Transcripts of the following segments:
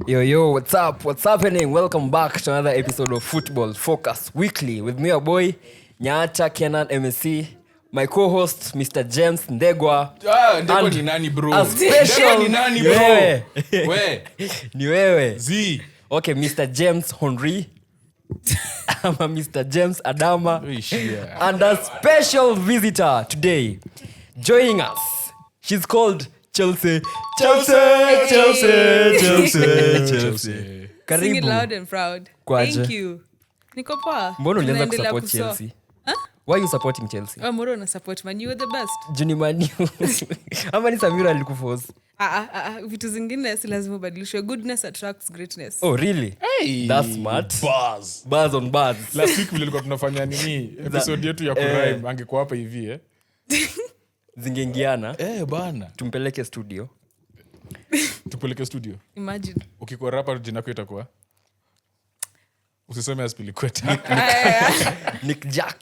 Yo, what's up? What's happening? Welcome back to another episode of Football Focus Weekly with me, your boy, Nyata Kenan MSC, my co-host, Mr. James Ndegwa. Ndegwa ni nani bro? A special... Ndegwa ni nani bro? Ni wewe. Z. Okay, Mr. James Henry. I'm a Mr. James Adama. And a special visitor today, joining us. She's called Chelsea. Chelsea. Karibu. Sing it loud and proud. Kwaje? Thank you. Niko poa. Mbona ulianza Tunaendelea kusupport kusoa. Chelsea? Huh? Why are you supporting Chelsea? Mbona una support Man, you are the best. Juni Man U. Ama ni Samira alikuforce? Vitu zingine si lazima ubadilishwe. Goodness attracts greatness. Oh, really? Hey. That's smart. Bars on bars. Last week vile tulikuwa tunafanya nini? Episode yetu ya kurime angekuwa hapa hivi Zingeingiana. Bana. Tumpeleke studio. Tupeleke studio. Imagine. Ukikuwa rapa jina yako itakuwa? Usiseme Aspilikweta. Nick Jax.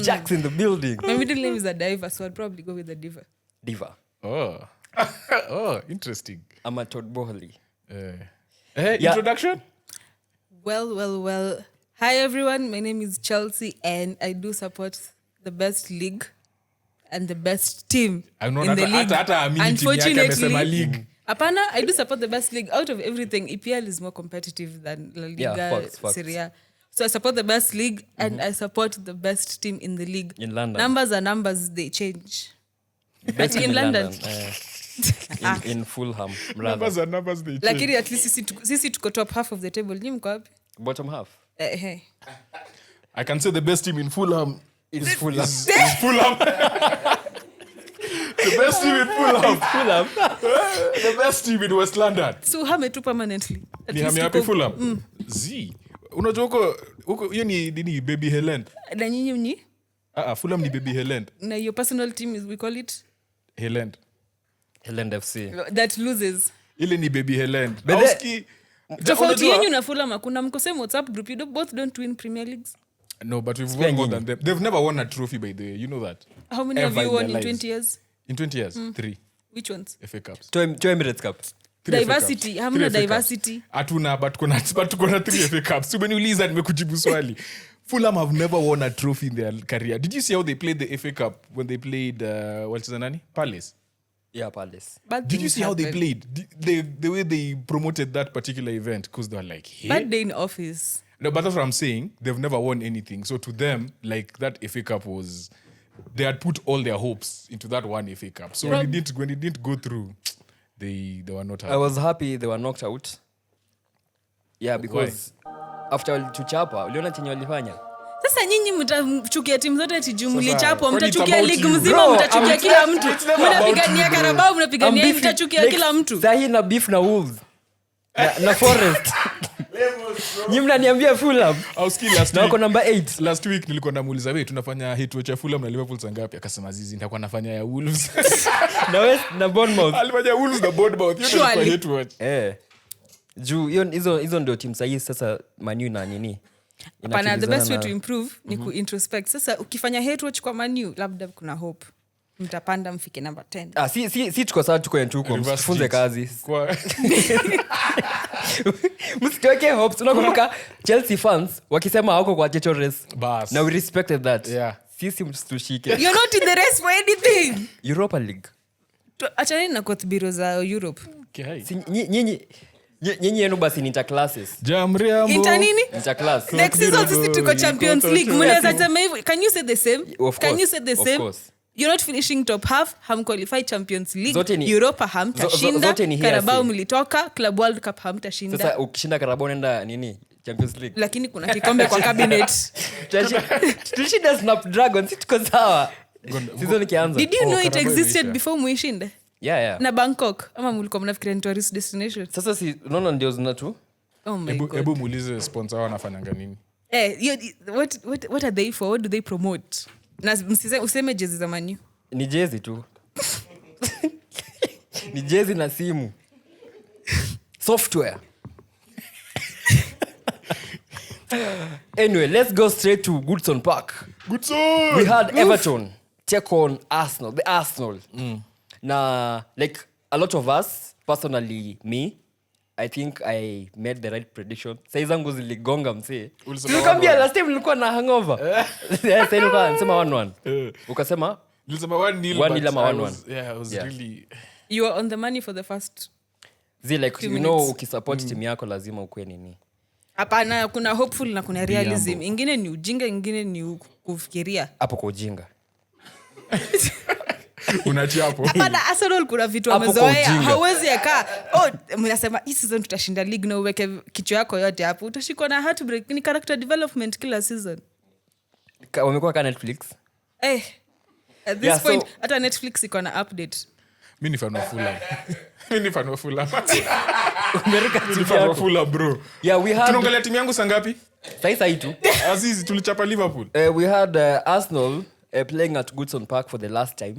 Jax in the building. My middle name is a diva, so I'd probably go with a diva. Diva. Oh, interesting. I'm a Todd Bohley. Introduction? Well. Hi everyone, my name is Chelsea and I do support the best league and the best team in the league. Unfortunately, Apana, I do support the best league. Out of everything, EPL is more competitive than La Liga, facts. Serie A. So I support the best league and I support the best team in the league. In London. Numbers are numbers, they change. Best in London. In Fulham. Numbers they change. Lakini at least sisi tuko top half of the table. Nyi mko wapi? Bottom half. Hey. I can say the best team in Fulham Is Fulham. is Fulham. The best team in Fulham. The best team in West London. So hame tu permanently. At Ni least hame happy tuko- Fulham. Z. Unajua huko hiyo ni Baby Helen. Na nyinyi mni? Fulham ni Baby Helen. Na your personal team is, we call it? Helen. Helen FC. That loses. Ile ni Baby Helen. But Hauski. Tofauti yenyu na Fulham hakuna mkosema WhatsApp group. Both don't win Premier Leagues. No, but we've won more than them. They've never won a trophy, by the way. You know that? How many Ever have you in won their in lives. 20 years? In 20 years? 3 Which ones? FA Cups. To Emirates Cup. 3 FA Diversity. Cups. Hamna 3 FA Cups. diversity. Hatuna, but tuko na 3 FA Cups. So umeniuliza nimekujibu swali. Fulham have never won a trophy in their career. Did you see how they played the FA Cup when they played what's nani? Palace? Yeah, Palace. Bad Did you things see how they happen. played? The way they promoted that particular event, because they were like, hey. Bad day in office. No, but that's what I'm saying. They've never won anything. So to them, like that FA Cup was, they had put all their hopes into that one FA Cup. So when it didn't go through, they were not happy. I was happy they were knocked out. Yeah, because after walituchapa, uliona chenye walifanya? Sasa nyinyi mtachukia timu zote tiju mlichapo, when it's mtachukia about ligi you. mzima, Bro, mtachukia kila mtu. it's never about Mnapigania you, bro. Carabao, mnapigania I'm beefing- mtachukia like, kila mtu. Sahi na beef na Wolves. Na Forest. Nyi mnaniambia Fulham. Auski last Na wako week. number 8. Last week nilikuwa namuuliza wewe tunafanya hit watch ya Fulham na Liverpool saa ngapi? Akasema zizi nitakuwa nafanya ya Wolves. Na West na Bournemouth. Alifanya Wolves na Bournemouth. Hiyo ndio Surely. hit watch. Juu hizo ndio timu sahihi sasa Man U na nini. Hapana, the best way Inakimbizana to improve ni ku-introspect. Sasa ukifanya hate watch kwa Man U, labda kuna hope. Mtapanda mfike number 10. si tuko sawa, tuko tuko Reverse msifunze jinx. kazi. Kwa Msitoke hopes. Unakumbuka Chelsea fans wakisema hawako kwa Checho race. Bas. Now we respected that. Yeah. Sisi msitushike. You're not in the race for anything. Europa League. Achana na court bureau za Europe. Okay. Si nyinyi yenu basi ni interclasses. Jamriambo. Inter nini? Interclass. Next season sisi tuko Champions League. Mnaweza sema hivyo. Can you say the same? Of Can you course, say the of same? course. You're not finishing top half, hamqualify Champions League. Zote ni- Europa hamtashinda. zote ni hearsay. Carabao mlitoka, Club World Cup hamtashinda. Sasa ukishinda Carabao nenda nini? Champions League. Lakini kuna kikombe kwa cabinet. Tulishinda Snapdragon, si tuko sawa. Season ikianza. Did you know it Carabao existed imeisha. before muishinde? Yeah. Na Bangkok ama mlikuwa mnafikiria ni tourist destination? Sasa si unaona ndio zina tu. Oh my god. Hebu muulize sponsor wanafanyanga nini? What are they for? What do they promote? Na useme jezi za Man U. Ni jezi tu. Ni jezi na simu. Software. Anyway, let's go straight to Goodson Park. Good song. We had Everton take on Arsenal, the Arsenal. Na like a lot of us personally me I think I made the right prediction. Sai zangu ziligonga msee. Tulikwambia last time nilikuwa na hangover. Sasa nilikuwa nasema 1-1. Ukasema nilisema 1-0 ama 1-1. Yeah, I was really You were on the money for the first like you know ukisupport team yako lazima ukue nini. Hapana, kuna hopeful na kuna realism. Ingine ni ujinga, ingine ni kufikiria. Hapo kwa ujinga. Unachi hapo. Hapana, Arsenal kuna vitu wamezoea. Hauwezi aka mnasema hii season tutashinda league na uweke kichwa yako yote hapo. Utashikwa na heartbreak. Ni character development kila season. Wamekuwa kama Netflix. At this point hata Netflix iko na update. Mimi ni fan wa Fulham. America Fulham Fulham bro. Yeah, we had tunaongelea timu yangu sangapi? Sasa tu. Azizi tulichapa Liverpool. We had Arsenal playing at Goodson Park for the last time.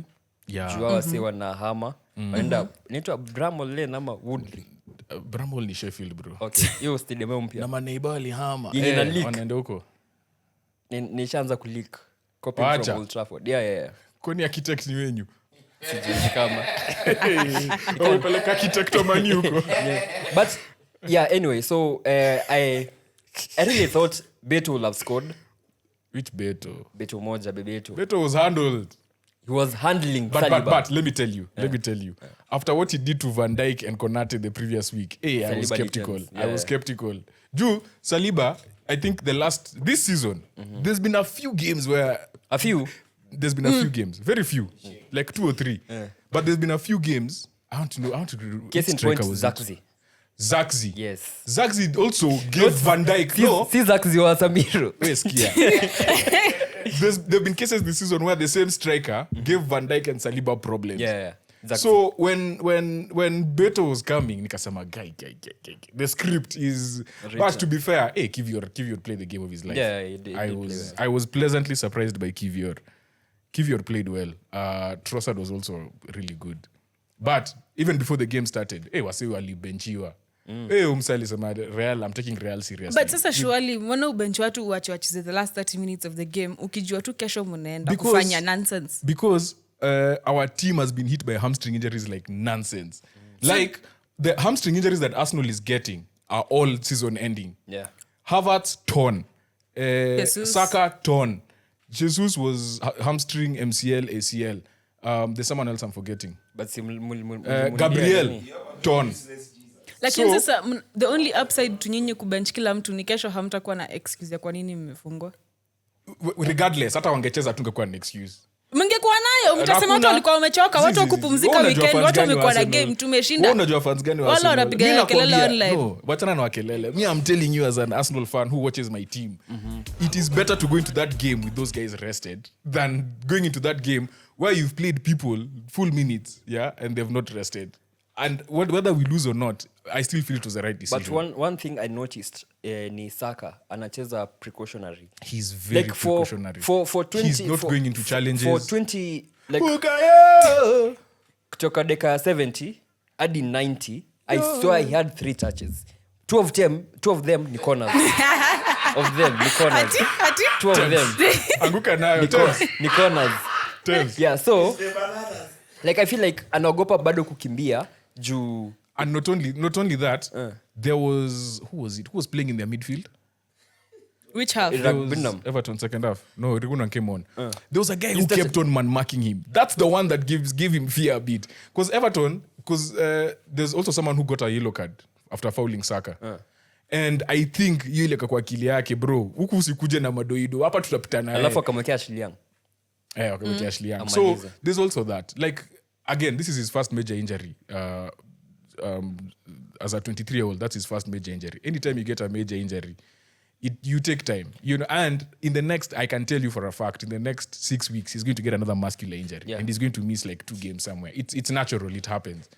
Yeah. Jua say wana hama. Waenda inaitwa Bramall Lane ama Woodley. Bramall ni Sheffield bro. Okay. Hiyo stadium mpya. Na maneiba walihama. Ina leak. Wanaenda huko. Nishaanza kuleak. Copy from Old Trafford. Yeah. Kwani architect ni wenyu? Sijui kama. Wamepeleka architect wa mani huko. But yeah, anyway, so I really thought Beto would have scored. Which Beto? Beto moja, Bebeto. Beto was handled. He was handling Saliba. But let me tell you. After what he did to Van Dijk and Konate the previous week, I was skeptical. I was skeptical. Ju Saliba, I think this season, there's been a few games where there's been a few games, very few, like 2 or 3. But there's been a few games. I want to case in point Zaxi. Yes. Zaxi also gave Van Dijk. Si Zaxi wa Samiro. There've been cases this season where the same striker gave Van Dijk and Saliba problems. Yeah. Exactly. So when Beto was coming, nikasema guy. The script is but to be fair, Kivior played the game of his life. Yeah, he did I was pleasantly surprised by Kivior. Kivior played well. Trossard was also really good. But even before the game started, wase walibenchiwa. Umsali sema Real, I'm taking Real seriously. But sasa surely mbona ubench watu uache wachize the last 30 minutes of the game ukijua tu kesho mnaenda kufanya nonsense? Because our team has been hit by hamstring injuries like nonsense. Like the hamstring injuries that Arsenal is getting are all season ending. Yeah. Havertz torn. Saka torn. Jesus was hamstring, MCL, ACL. There's someone else I'm forgetting. But Gabriel torn. Lakini sasa the only upside to nyinyi kubench kila mtu ni kesho hamtakuwa na excuse ya kwa nini mmefungwa. Regardless, hata wangecheza tungekuwa na excuse. Mngekuwa nayo, mtasema watu walikuwa wamechoka, watu wakupumzika weekend, watu wamekuwa na game, tumeshinda. Wewe unajua fans gani wa Arsenal? Wala wanapiga kelele online. No, wachana na kelele. Me I'm telling you as an Arsenal fan who watches my team, it is better to go into that game with those guys rested than going into that game where you've played people full minutes, and they've not rested. And whether we lose or not, I still feel it was the right decision. But one thing I noticed ni Saka anacheza precautionary. He's very precautionary. For 20, he's not going into challenges. For 20 like kutoka deka 70 hadi 90, I swear he had 3 touches. Two of them ni corners. Of them ni corners. Two of them. Anguka nayo ni corners. Yeah, so like I feel like anaogopa bado kukimbia juu. And not only that, there was who was playing in their midfield? Which half? Everton second half. No, Rigunan came on. There was a guy who kept on man-marking him. That's the one that gave him fear a bit. Because there's also someone who got a yellow card after fouling Saka. And I think hiyo ile kwa akili yake bro, huku usikuje na madoido. Hapa tutapitana. Alafu akamwekea Ashley Young. Ashley Young. So there's also that. Like again, this is his first major injury. As a 23-year-old, that's his first major injury. Anytime you get a major injury, you take time, and I can tell you for a fact, in the next 6 weeks, he's going to get another muscular injury, and he's going to miss like 2 games somewhere. It's natural, it happens.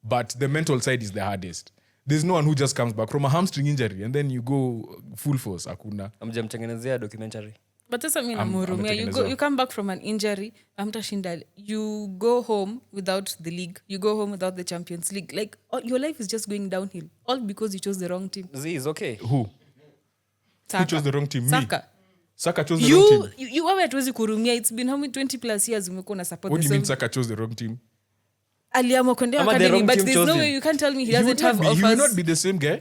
But the mental side is the hardest. There's no one who just comes back from a hamstring injury and then you go full force. Hakuna. Amjamtengenezea documentary. But sasa mimi namhurumia. You come back from an injury, amtashinda. You go home without the league. You go home without the Champions League. Like your life is just going downhill. All because you chose the wrong team. Z is okay. Who? Saka. Who chose the wrong team? Saka. Me. Saka chose the wrong team. You wewe hatuwezi kurumia. It's been how many 20 plus years umekuwa na support. What do you mean Saka chose the wrong team? aliamua kwenda Ama the academy, wrong but team there's no chose way him. you can't tell me he He doesn't would have not be, he will offers. not be the same guy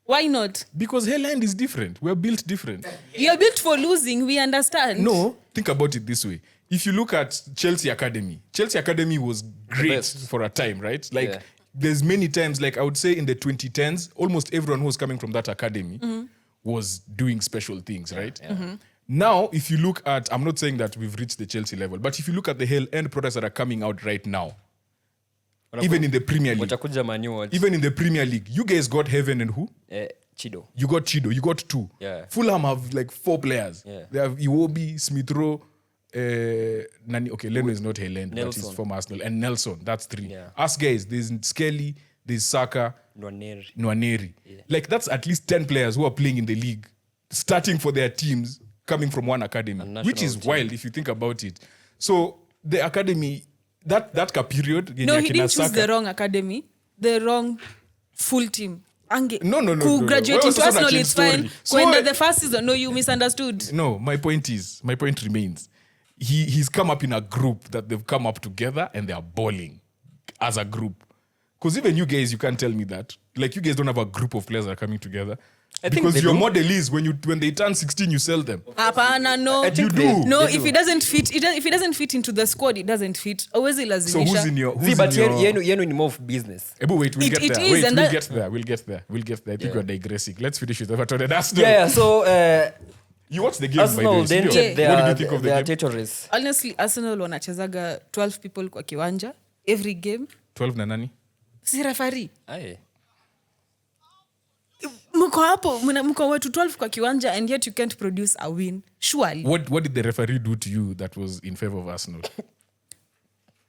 Why not? because Haaland is different. We're built different. You're built for losing, we understand. No, think about it this way. If you look at Chelsea Academy was great for a time, right? Like Yeah. there's many times, like I would say in the 2010s, almost everyone who was coming from that academy was doing special things, right? Now, if you look at, I'm not saying that we've reached the Chelsea level, but if you look at the end products that are coming out right now, even in the Premier League, Watakuja Man U watch. even in the Premier League, you guys got Heaven and who? Chido. You got Chido. You got 2. Yeah. Fulham have like 4 players. Yeah. They have Iwobi, Smith Rowe, Leno is not Haaland, but he's Nelson. from Arsenal. And Nelson, that's 3. Yeah. Us guys, there's Skelly, there's Saka, Nwaneri. Like that's at least 10 players who are playing in the league, starting for their teams, coming from one academy, which is wild if you think about it. So the academy, that period. No, he didn't choose the wrong academy, the wrong full team. No. Graduate into Arsenal, change it's fine. story. When the first season, no, you misunderstood. No, my point remains. He's come up in a group that they've come up together and they are balling as a group. Because even you guys, you can't tell me that. Like you guys don't have a group of players that are coming together. I think Because they your do. model is when they turn 16, you sell them. Apana, no. You do. No, They if do. it doesn't fit, if it doesn't fit into the squad, it doesn't fit. Always So lazimisha. who's in your? See, but your... yenu ni more of business. But wait, we'll It- get it there. is, Wait, and we'll that- get there. We'll get there. I think we're digressing. Let's finish with Everton and Arsenal. Yeah, so You watched the game, by the Arsenal way. they Still. entered What did you think of the their game? territories. Honestly, Arsenal wanachezaga 12 people kwa kiwanja every game. 12 na nani? Si referee. Aye. Mko hapo, mko watu 12 kwa kiwanja and yet you can't produce a win. Surely. What did the referee do to you that was in favor of Arsenal?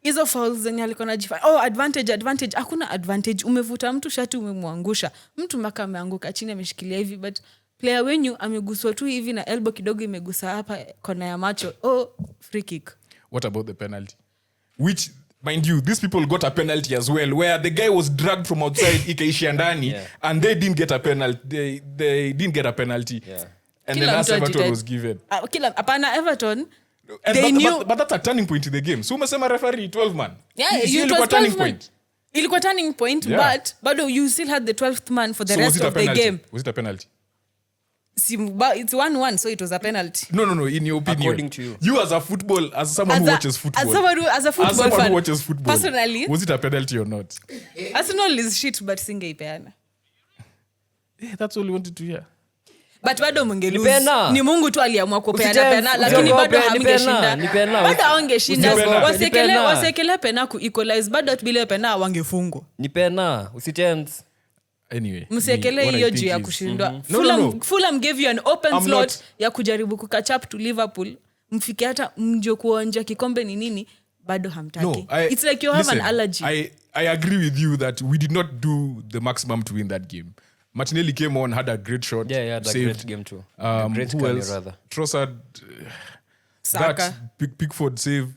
Hizo fouls zenye alikuwa anajifanya. Advantage. Hakuna advantage. Umevuta mtu shati umemwangusha. Mtu mpaka ameanguka chini ameshikilia hivi, but player wenyu ameguswa tu hivi na elbow kidogo imegusa hapa kona ya macho. Free kick. What about the penalty? Which, mind you, these people got a penalty as well, where the guy was dragged from outside ikaishia ndani, and they didn't get a penalty. They didn't get a penalty. Yeah. And Kila then as mtu Everton ajite- was given. Hapana, Everton. And They knew. but that's a turning point in the game. So umesema referee 12 man. Yeah, Is it it was a turning 12 man. point? Ilikuwa turning point, Yeah. but bado you still had the 12th man for the So was rest it a of the penalty? game. Was it a penalty? It's 1-1, so it was a penalty. No. In your opinion, According to you. as someone who watches football, As a football fan, who watches football, personally, was it a penalty or not? Arsenal is shit, but singeipeana. Yeah, that's all we wanted to hear. But bado mungelose. Nipena. Ni Mungu tu aliamua kupeana Usije- pena, lakini usiogope, bado hamngeshinda. nipena. Bado hawangeshinda. Nipena. Wasekele pena ku equalize, bado bila pena wangefungwa. Ni pena, usitense. Anyway, Msiekele what I hiyo think juu ya is- kushindwa. No. Fulham gave you an open I'm slot not- ya kujaribu kukachap to Liverpool. Mfike hata mjo kuonja kikombe ni nini, bado hamtaki. It's like you have an allergy. I agree with you that we did not do the maximum to win that game. Martinelli came on, had a great shot. Yeah, yeah, the great game too. The great who career, else? rather. Trossard, Saka. that Pickford save,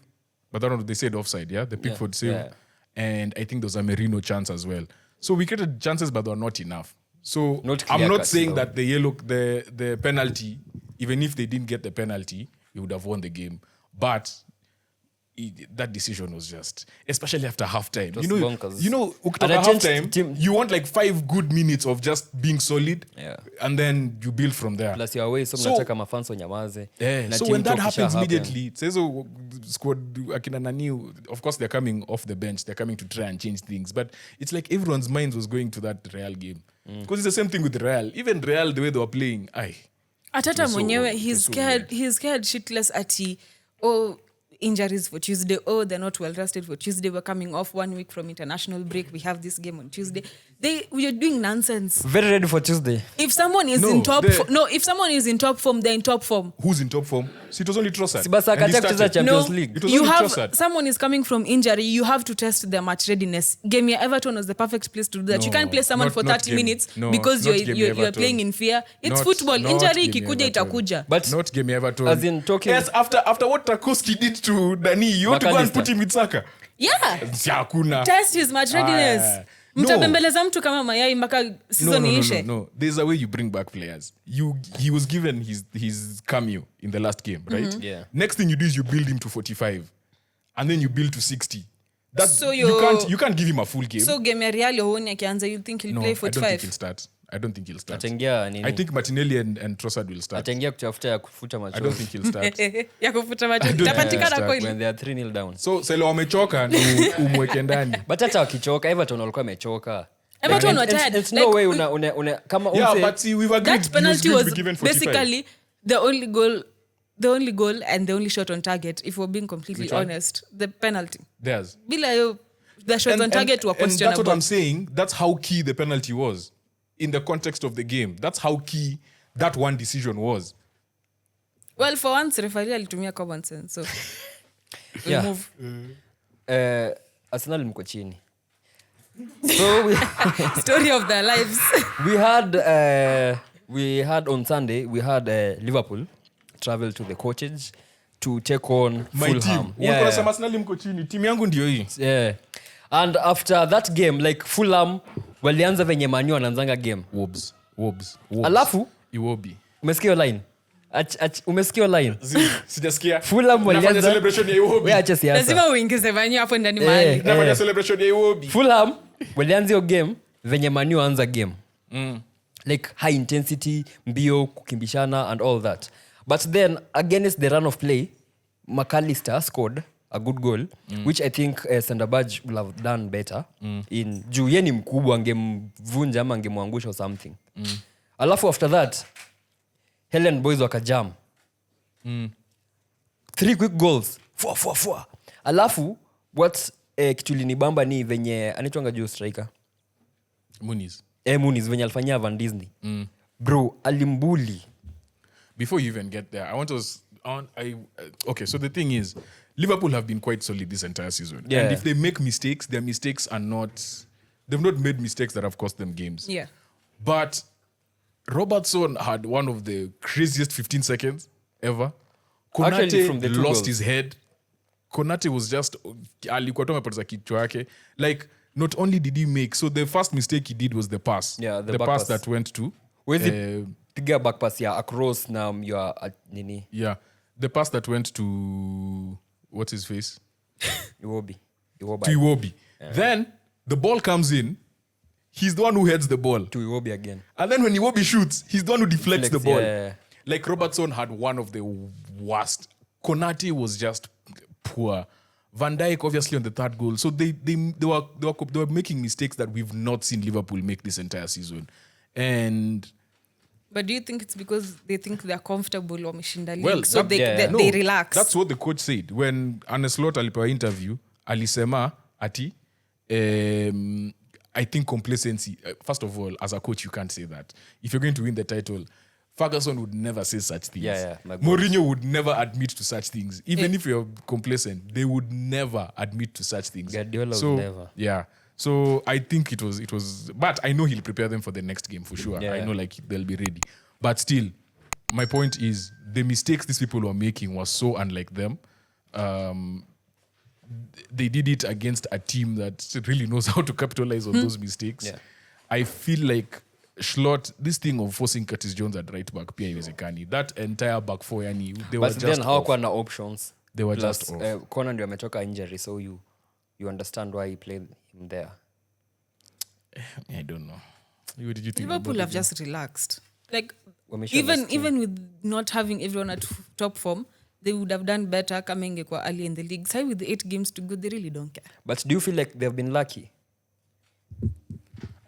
but I don't know, they said offside, yeah? The Pickford save. yeah. And I think there was a Merino chance as well. So we created chances, but they were not enough. So Not I'm clear not cut, saying though. that the penalty, even if they didn't get the penalty, we would have won the game. But that decision was just, especially after halftime. was bonkers. Ukitoka And I changed halftime, team- you want like 5 good minutes of just being solid, Yeah. and then you build from there. Plus you're away, so So- mnataka mafans wanyamaze. Yeah. Na So team when that talk happens isha happen. immediately, it says, oh, squad akina nani, of course they're coming off the bench, they're coming to try and change things. But it's like everyone's minds was going to that Real game. Because it's the same thing with Real. Even Real, the way they were playing, Atata was so- mwenyewe it was he's so scared shitless ati injuries for Tuesday, they're not well rested for Tuesday, we're coming off 1 week from international break, we have this game on Tuesday. We are doing nonsense. Very ready for Tuesday. If someone is No, in top the- if someone is in top form, they're in top form. who's in top form? So it was only Trossard. Si basi And he akataka kucheza started. Champions No, League. It was you only have Trossard. someone is coming from injury, you have to test their match readiness. Game ya Everton was the perfect place to do that. You No, can't play someone not- for not 30 game. minutes No, because not you're game ya Everton. playing in fear. It's Not- football. not Injury game ya ikikuja Everton. itakuja. But Not game Everton. as in talking- Yes, after what Tarkowski did to Dani, you want to go and McAllister. put him with Saka? Yeah. Si hakuna. Test his match readiness. No. Mtabembeleza mtu kama mayai mpaka season iishe. No. There's a way you bring back players. He was given his cameo in the last game, right? Yeah. Next thing you do is you build him to 45. And then you build to 60. So you can't give him a full game. So game ya Real huoni akianza, you think he'll play 45? I don't think he'll start. Ataingia nini? I think Martinelli and Trossard will start. Ataingia kutafuta ya kufuta machozi. I don't think he'll start. Ya kufuta machozi. Tapatikana When kweli. they are 3-0 down. So Selo wamechoka ni umweke ndani. But hata wakichoka Everton walikuwa wamechoka. Everton were tired. It's no way una kama but see, we've agreed that penalty was given 45. basically the only goal and the only shot on target, if we're being completely honest. The penalty. Theirs. Bila yo, the shot on target were questionable. And that's what I'm saying. That's how key the penalty was in the context of the game. That's how key that one decision was. Well, for once, referee alitumia common sense. So we'll move. Arsenal mko chini. So Story of their lives. we had on Sunday Liverpool travel to the cottage to take on My Fulham. team. Unasema Arsenal mko chini. Team yangu ndio hii. Yeah. And after that game, like Fulham walianza venye Man U wanaanzanga game. Wolves. Alafu Iwobi. umesikia line? Umesikia line? Sijasikia. Fulham walianza celebration ya Iwobi. Wewe acha siasa. Lazima uingize Man U hapo ndani mahali. Nafanya celebration ya Iwobi. Fulham walianza hiyo game venye Man U anza game. Like high intensity, mbio, kukimbishana and all that. But then against the run of play, McAllister scored a good goal, which I think Sanderbaj will have done better. In juu yeye ni mkubwa, angemvunja ama angemwangusha or something. Alafu after that, Helen boys wakajam. 3 quick goals. Fua. Alafu what kitu linibamba ni venye anaitwanga juu striker. Muniz Venye alifanyia Van Disney. Bro, alimbuli. Before you even get there, I want us on. Okay, so the thing is, Liverpool have been quite solid this entire season, Yeah. and if they make mistakes, their mistakes are not. They've not made mistakes that have cost them games. Yeah. But Robertson had one of the craziest 15 seconds ever. Actually, from the Konate two lost goals. his head. Konate was just alikuwa tu amepoteza kichwa yake. Like not only did he make, so the first mistake he did was the pass. Yeah, the the back pass pass. that went to. Piga back pass ya across na your nini. Yeah, the pass that went to what's his face? Iwobi. To Iwobi. Then the ball comes in. He's the one who heads the ball. To Iwobi again. And then when Iwobi shoots, he's the one who deflects the ball. Yeah. Like Robertson had one of the worst. Konate was just poor. Van Dijk obviously on the third goal. So they were making mistakes that we've not seen Liverpool make this entire season. And But do you think it's because they think they're comfortable wameshinda league, well, so they relax? That's what the coach said when Arne Slot alipewa interview. Alisema ati I think complacency. First of all, as a coach, you can't say that. If you're going to win the title, Ferguson would never say such things. Mourinho would never admit to such things. Even if you're complacent, they would never admit to such things. Guardiola would never. Yeah. So I think it was, but I know he'll prepare them for the next game for sure. Yeah. I know like they'll be ready. But still, my point is the mistakes these people were making was so unlike them. They did it against a team that really knows how to capitalize on those mistakes. Yeah. I feel like Schlott, this thing of forcing Curtis Jones at right back, pia iwezekani. That entire back four, yani, they were But just then off. hawakuwa na options. They were Plus, just off. Conan ndio ametoka injury, so you understand why he played him there. I don't know. What did you think? Liverpool have just relaxed. Like Wamesha even with not having everyone at top form, they would have done better kama ingekuwa early in the league. So with the 8 games to go, they really don't care. But do you feel like they've been lucky?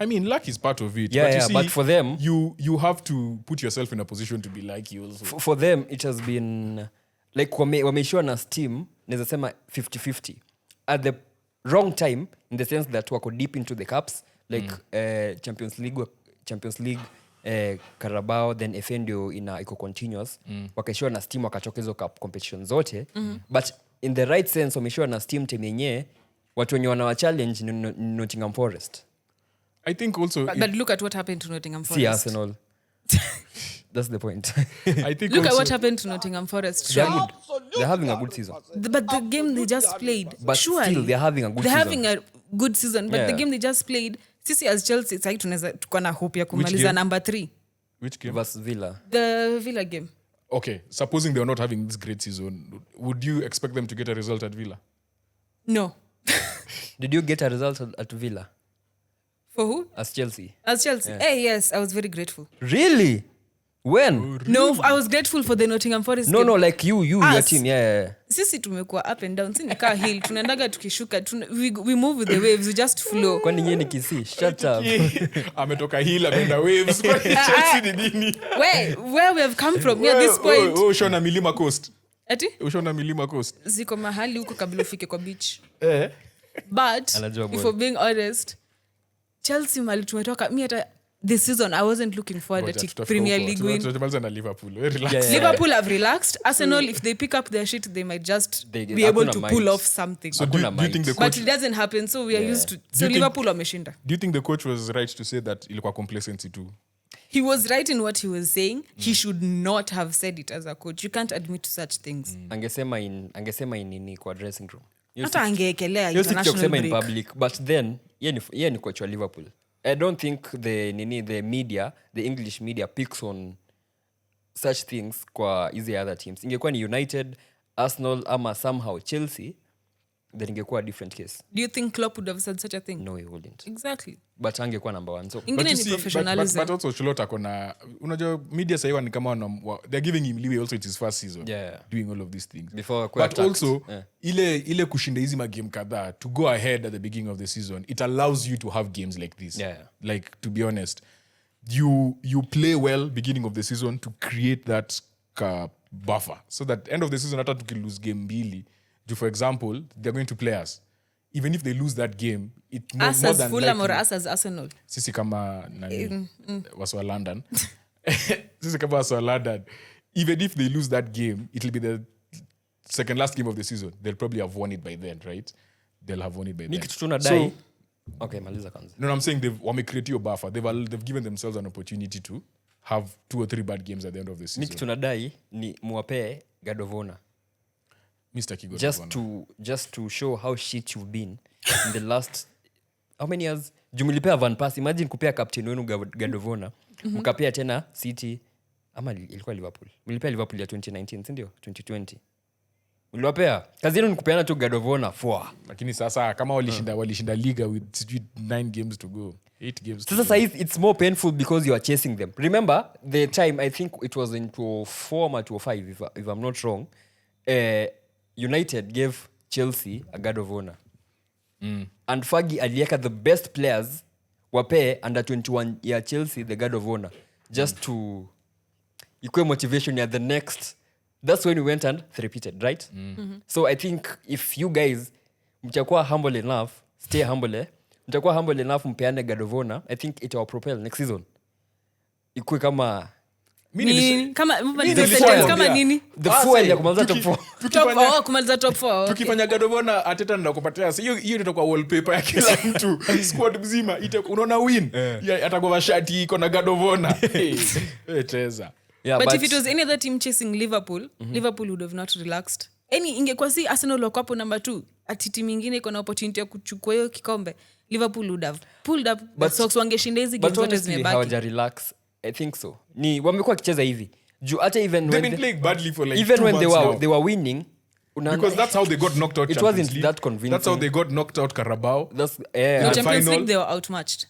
I mean, luck is part of it. Yeah, but you yeah, see, but for them- you have to put yourself in a position to be lucky also. For them, it has been like wameishiwa na steam, naweza sema 50-50. At the wrong time, in the sense that wako deep into the cups, like Champions League, Carabao, then FA ndio iko continuous. Wakaishiwa na steam, wakachoka hizo cup competition zote. But in the right sense, wameishiwa na steam team yenye watu wenye wanawa challenge ni Nottingham Forest. I think also... But look at what happened to Nottingham Forest. See Arsenal. That's the point. I think Look also, at what happened to Nottingham Forest. They're good. They're having a good season. But the game they just played, But surely still, they're having a good they're season. having a good season. But Yeah. the game they just played, sisi as Chelsea, sasa tunaweza tuko na hope ya game? kumaliza number 3. Which game? Versus Villa. The Villa game. Okay, supposing they are not having this great season, would you expect them to get a result at Villa? No. Did you get a result at Villa? For who? As Chelsea. Yeah. Hey, yes, I was very grateful. Really? When? Oh, really? No, I was grateful for the Nottingham Forest No, game. no, like you, your team, yeah. Sisi tumekuwa up and down. Sisi kaa hill. Tunaendaga tukishuka. We move with the waves. We just flow. Kwani nyie ni Kisii? Shut up. Ametoka hill, ameenda waves. Chelsea ni nini? Where we have come from at this point. Ushona Milima Coast. Ati? Ushona Milima Coast. Ziko mahali huko kabla ufike kwa beach. But Anajua if we're being honest, Chelsea mali tumetoka. Me hata this season I wasn't looking forward to Premier League win. Tutamaliza Liverpool. Relax. Yeah. Liverpool have relaxed. Arsenal, if they pick up their shit, they might just be able to pull off something. So do you think the But coach... it doesn't happen, so we are used to. So you think- Liverpool wameshinda. Do you think the coach was right to say that ilikuwa complacency too? He was right in what he was saying. He should not have said it as a coach. You can't admit to such things. Angesema in nini kwa dressing room. Hata angeekelea Hiyo si kitu ya kusema international in break. public, but then yeye ni coach wa Liverpool. I don't think the media, the English media picks on such things kwa hizi other teams. Ingekuwa ni United, Arsenal ama somehow Chelsea, then ingekuwa a different case. Do you think Klopp would have said such a thing? No, he wouldn't. Exactly. But angekuwa number 1. So Ingine ni professionalism. But also Chilota kona, unajua media sahiwa ni kama they're giving him leeway, also it's his first season doing all of these things. Before but also ile kushinda hizi magame kadhaa to go ahead at the beginning of the season, it allows you to have games like this. Like, to be honest, you play well beginning of the season to create that buffer, so that end of the season hata tukilose game mbili, for example, they're going to play us. Even if they lose that game, it more Us as than Fulham likely, or us as Arsenal? sisi kama waswa London. Sisi kama waswa London, even if they lose that game, it'll be the second last game of the season. They'll probably have won it by then, right? They'll have won it by then. Kitu tunadai. Okay, maliza kwanza. No, I'm saying they've created a buffer. They've given themselves an opportunity to have 2 or 3 bad games at the end of the season. Kitu tunadai ni muwapee God of Honor. Mr. Kigo. Just to show how shit you've been in the last how many years. Jumlipea Van Persie. Imagine kupea captain wenu God of Honor. Mkapea tena City ama ilikuwa Liverpool. Mlipea Liverpool ya 2019, si ndio? 2020. Mliwapea. Kazi yenu ni kupeana tu God of Honor. Lakini sasa kama walishinda liga with 9 games to go. 8 games to Sasa go. it's more painful because you are chasing them. Remember the time, I think it was in 2004 or 2005 if I'm not wrong. United gave Chelsea a God of Honor. And Fergie alieka the best players wapee under 21 ya Chelsea the God of Honor just to equal motivation at the next. That's when we went and repeated, right? So I think if you guys mtakuwa humble enough, stay humble, mtakuwa humble enough mpeane God of Honor, I think it will propel next season. Ikue kama nini? The fuel ya kumaliza top 4. Kumaliza top 4. Tukifanya God of Honor Arteta ndo kupatia. Hiyo itakuwa wallpaper ya kila mtu. Squad mzima unaona win. Atakuwa shati iko na God of Honor. Cheza. Yeah, but if it was any other team chasing Liverpool, Liverpool would have not relaxed. Ingekuwa si Arsenal wako hapo number 2, ati timu nyingine iko na opportunity ya kuchukua hiyo kikombe, Liverpool would have pulled up the socks, wangeshinda hizi games zote zimebaki. Hawaja relax. I think so. Ni wamekuwa kicheza hivi. Hata even they've been playing badly for like even 2 when months they were winning, because that's how they got knocked out. It Champions wasn't League. that convincing. That's how they got knocked out Carabao. The Champions final, League, they were outmatched.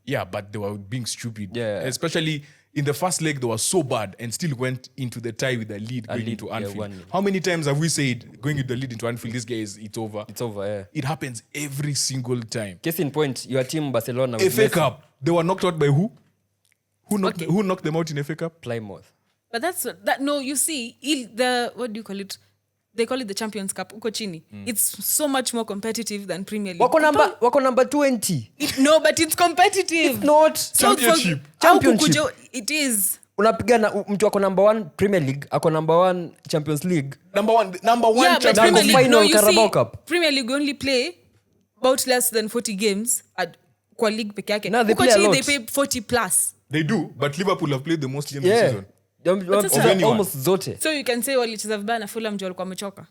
Yeah, but they were being stupid. Yeah. Especially in the first leg, they were so bad and still went into the tie with a lead going into Anfield. How many times have we said going with the lead into Anfield, this guy it's over? It's over, yeah. It happens every single time. Case in point, your team Barcelona. FA Cup, they were knocked out by who? Who knocked them out in FA Cup? Plymouth. But no, you see, what do you call it? They call it the Champions Cup. Uko chini. It's so much more competitive than Premier League. Wako number 20. No, but it's competitive. It's not. Championship. It is. Unapigana mtu ako number 1 Premier League, ako number 1 Champions League. Number one Yeah, but Champions Premier League. League, no, you Carabao see, Cup. Premier League only play about less than 40 games kwa league peke yake. No, they Uko play a chini, lot. they play 40 plus. They do, but Liverpool have played the most games this season. Almost zote. So you can say walicheza vibaya na Fulham ndio walikuwa wamechoka.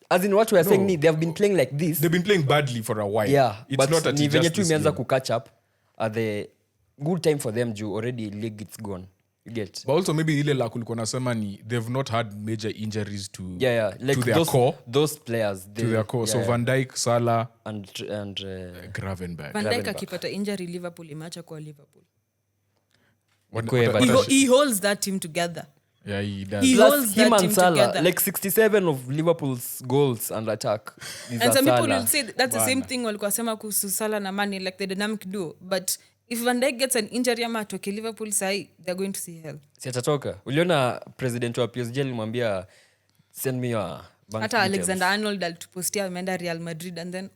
As in what we are saying, they have been playing like this. They've been playing badly for a while. Yeah, it's but not that ni it's venye just tu this imeanza game. ku catch up at the good time for them. Already league it's gone. You get. But also maybe ile la kulikuwa nasema ni they've not had major injuries to Like to their core. Those players To their core. So Van Dijk, Salah and Gravenberch. Van Dijk akipata injury Liverpool imeacha kwa Liverpool. But He holds that team together. Yeah, he does. He plus holds him that and team Salah, together. like 67 of Liverpool's goals and attack. And some people will say that's the same thing walikuwa sema kuhusu Salah na Mane, like the dynamic duo. But if Van Dijk gets an injury ama atoke Liverpool sahi, they're going to see hell. Si atatoka. Uliona president wa PSG alimwambia send me your bank Hata details. Alexander Arnold alitupostia ameenda Real Madrid and then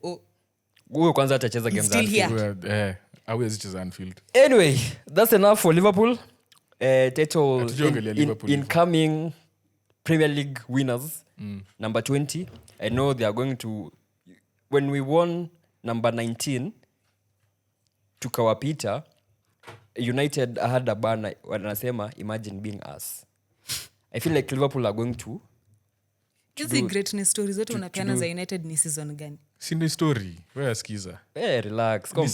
Huyo kwanza atacheza games still Anfield. here. Hawezi cheza Anfield. Anyway, that's enough for Liverpool. Title Hatujaongelea Liverpool incoming Premier League winners. Number 20. I know they are going to... When we won number 19, tukawapita, United had a banner wanasema imagine being us. I feel like Liverpool are going to... Hizi greatness stories zote unapeana za United ni season gani? Si ndio story. Wewe sikiza. Relax. Ni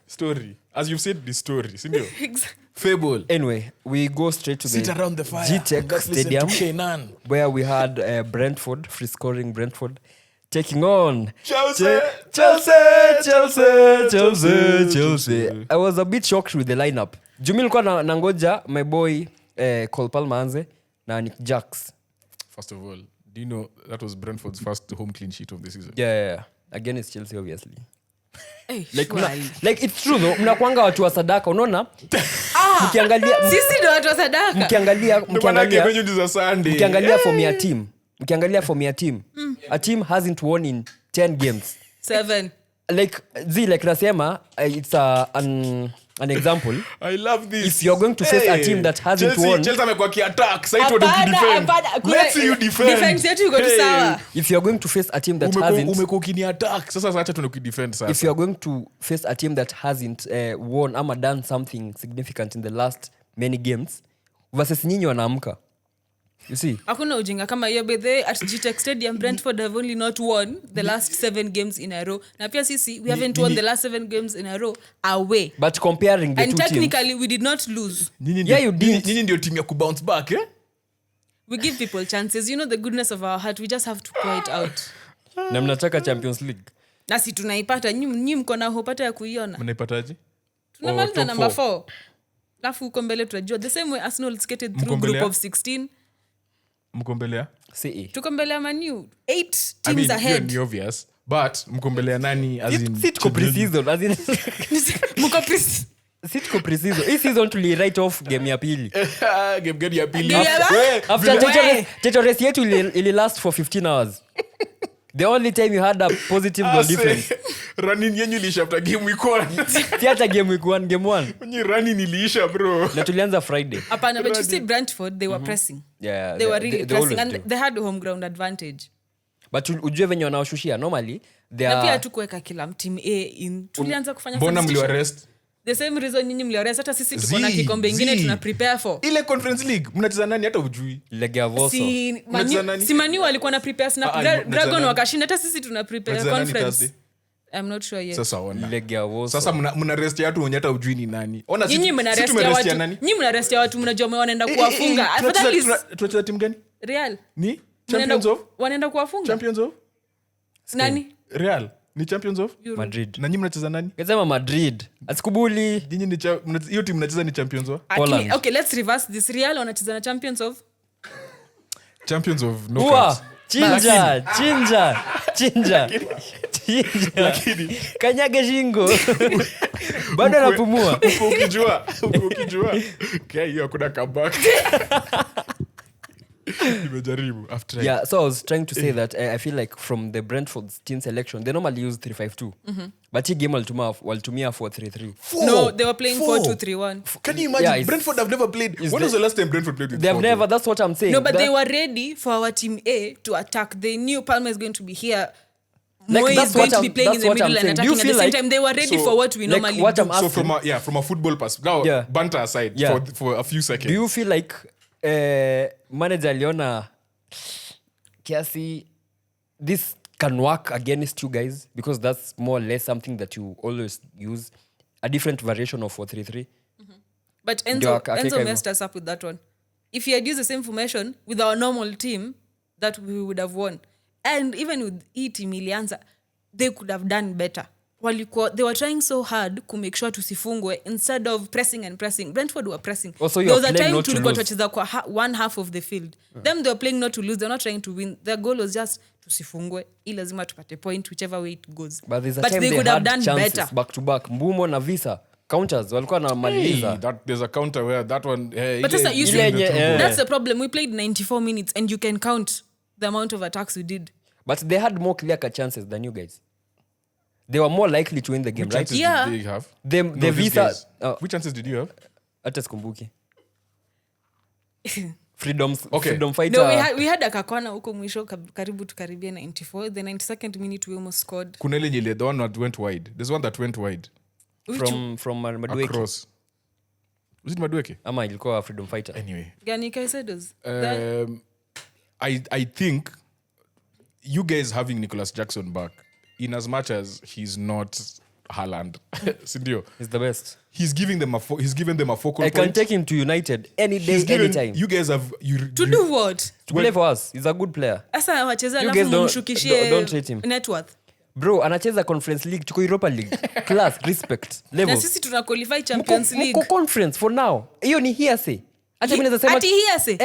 story. As you've said, the story. Si ndio? Fable. Anyway, we go straight to Sit around the fire. G-Tech Stadium, where we had Brentford, free-scoring Brentford, taking on Chelsea. I was a bit shocked with the lineup. Jumi nilikuwa nangoja my boy Cole Palmer anze na Nick Jax. First of all, do you know that was Brentford's first home clean sheet of the season? Yeah. Again, it's Chelsea, obviously. Hey, Like it's true though, mnakuanga watu wa sadaka, unaona? Mkiangalia sisi ndio watu wa sadaka. Mkiangalia form ya team. A team hasn't won in 10 games. 7. Like nasema it's an example. I love this. If you're going to face a team that hasn't won, Chelsea amekuwa ki-attack. Sasa ito defend. Let's see you defend. Defense yetu iko tu sawa. if you're going to face a team that hasn't umekuwa kini-attack. Sasa acha tunakudefend sasa. if you're going to face a team that hasn't won ama done something significant in the last many games versus nyinyi wanaamka. You see? Hakuna ujinga kama hiyo. By the way, at G-Tech Stadium, Brentford have only not won the last 7 games in a row. Na pia sisi, we haven't won the last 7 games in a row away. But comparing the and two teams... And technically, we did not lose. You did. Nyinyi ndio team ya kubounce back, eh? We give people chances. You know the goodness of our heart. We just have to pour it out. Na mnataka Champions League. Na si tunaipata. Nyi mko na hopata ya kuiona. Mnaipataje? Tunamaliza number 4. Alafu uko mbele tutajua. The same way Arsenal skated through group of 16. Mkombelea? CE. Tuko mbele ya Man U. 8 teams ahead. Ni obvious. But mkombelea nani as in... Sitko pre-season. As in... Mko pre-season. Sitko pre-season. Hii season tuli write off game ya pili. Game ya pili. After Techo race yetu ili last for 15 hours. The only time you had a positive goal difference. Running yenyu ilisha after game week 1. Theater game week 1, game 1. Mwenye running iliisha bro. Na tulianza Friday. Apana, but you see Brentford, they were pressing. Yeah, they were really pressing they and they had home ground advantage. But ujue venye wanaoshushia normally they na are... pia tukuweka kila team A in tulianza kufanya mbona mliwarest? The same reason nyinyi mliwarest. Hata sisi tuko na kikombe ingine tuna prepare for ile Conference League. Mnacheza nani hata ujui? Legia si Manu walikuwa na prepare na Dragon wakashinda. Hata sisi tuna prepare conference. I'm not sure yet. Sasa ona. Legia sasa mna rest ya watu wenye hata ujui ni nani. Ona nyinyi mna rest ya watu. Nyinyi mna rest ya watu mnajua wanaenda kuwafunga. Afadhali tunacheza timu gani? Real. Ni Champions of? Wanaenda kuwafunga. Champions of? Nani? Real. Ni Champions of? Madrid. Na nyinyi mnacheza nani? Kasema Madrid. Asikubuli. Nyinyi ni hiyo timu mnacheza ni Champions of? Poland. Okay, let's reverse this. Real wanacheza na Champions of? Champions of knockouts. Chinja. Kanyage shingo. Bado anapumua. Ukijua. Okay, hiyo hakuna comeback. Nimejaribu after. Yeah, so I was trying to say that I feel like from the Brentford's team selection, they normally use 3-5-2. But hii game walitumia 4-3-3. No, they were playing 4-2-3-1. Can you imagine? Brentford have never played. When was the last time Brentford played with 4? They have never, that's what I'm saying. No, but they were ready for our team A to attack. They knew Palmer is going to be here. Like, Moy is going to be playing in the middle and attacking at the same time. They were ready for what we normally what do. I'm asking, so from a football perspective, now banter aside for a few seconds. Do you feel like manager aliona kiasi this can work against you guys because that's more or less something that you always use, a different variation of 4-3-3? But Enzo messed us up with that one. If he had used the same formation with our normal team, that we would have won. And even with hii team ilianza, they could have done better. They were trying so hard to make sure tusifungwe instead of pressing and pressing. Brentford were pressing. Also, there was a time tulikuwa tucheza kwa one half of the field. Them they were playing not to lose. They're not trying to win. Their goal was just tusifungwe. Ili lazima tupate point whichever way it goes. But they could have done better. Back to back. Mbumo na Visa. Counters walikuwa na maliza. There's a counter where that one but that's the problem. We played 94 minutes and you can count the amount of attacks we did. But they had more clear-cut chances than you guys. They were more likely to win the game, Which right? Chances did they have? The Visa. Which chances did you have? Hata sikumbuki. Freedom fighter. No, we had a kakwana huko mwisho karibu tukaribia 94. The 92nd minute we almost scored. Kuna ile nyele, the one that went wide. There's one that went wide. From Madueke. Across. Was it Madueke? Ama ilikuwa freedom fighter. Anyway. Gani Caicedo's? I think you guys having Nicholas Jackson back, in as much as he's not Haaland, Sindio, he's the best. He's given them a focal I point. can take him to United any day, anytime. You guys have to do what? To play for us. He's a good player. Asa wacheza You alafu guys mumshukishie don't rate him. net worth. Bro, anacheza Conference League, tuko Europa League. Class, respect, level. Na sisi tuna qualify Champions League. Muko conference for now. Hiyo ni hearsay. Acha mimi naweza sema. Ati hearsay?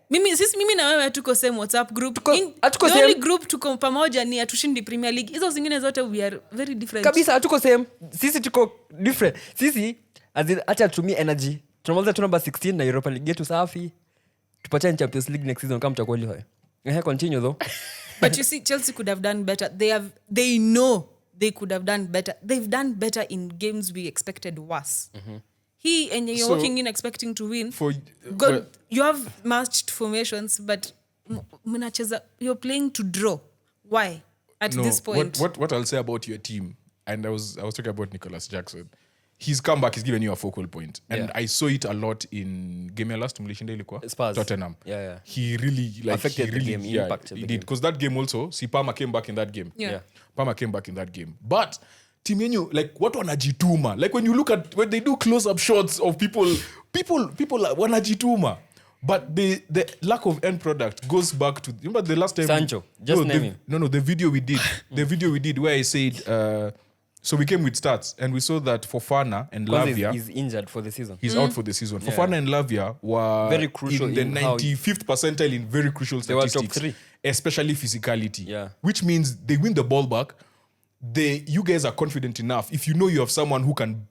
Mimi na wewe tuko same WhatsApp group. The only group tuko pamoja ni atushindi Premier League. Hizo zingine zote we are very different. Kabisa hatuko same. Sisi tuko different. Sisi acha tutumie energy. Tunamaliza tu number 16 na Europa League yetu safi. Tupate Champions League next season kama tutaqualify. Continue though. But you see, Chelsea could have done better. They know they could have done better. They've done better in games we expected worse. Mm-hmm. And you're walking in expecting to win. You have matched formations, but you're playing to draw. Why? At this point? What I'll say about your team, and I was talking about Nicholas Jackson. His comeback is given you a focal point. And I saw it a lot in game last Spurs. Tottenham. Yeah. He really affected the game, impacted the game. Because that game also, Palmer came back in that game. Yeah. Palmer came back in that game. But team yenyu, like what wanajituma? Like when you look at when they do close-up shots of people wanajituma. But the lack of end product goes back to, remember the last time Sancho, name him. No, the video we did where I said so we came with stats and we saw that Fofana and Lavia, he's injured for the season. He's out for the season. Yeah. Fofana and Lavia were very crucial in the 95th percentile in very crucial statistics. They were top 3. Especially physicality. Yeah. Which means they win the ball back. You guys are confident enough. If you know you have someone who can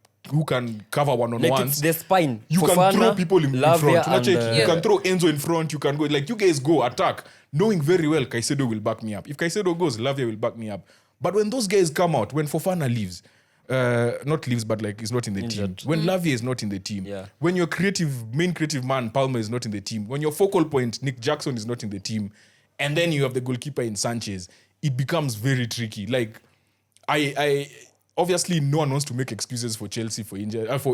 cover one-on-ones. Like it's the spine. You Fofana, can throw people in front. And, you can throw Enzo in front. You can go. Like you guys go, attack. Knowing very well Caicedo will back me up. If Caicedo goes, Lavia will back me up. But when those guys come out, when Fofana leaves, not leaves, but like is not in the injured team. When Lavia is not in the team. Yeah. When your main creative man, Palmer, is not in the team. When your focal point, Nick Jackson, is not in the team. And then you have the goalkeeper in Sanchez. It becomes very tricky. Like, I obviously no one wants to make excuses for Chelsea for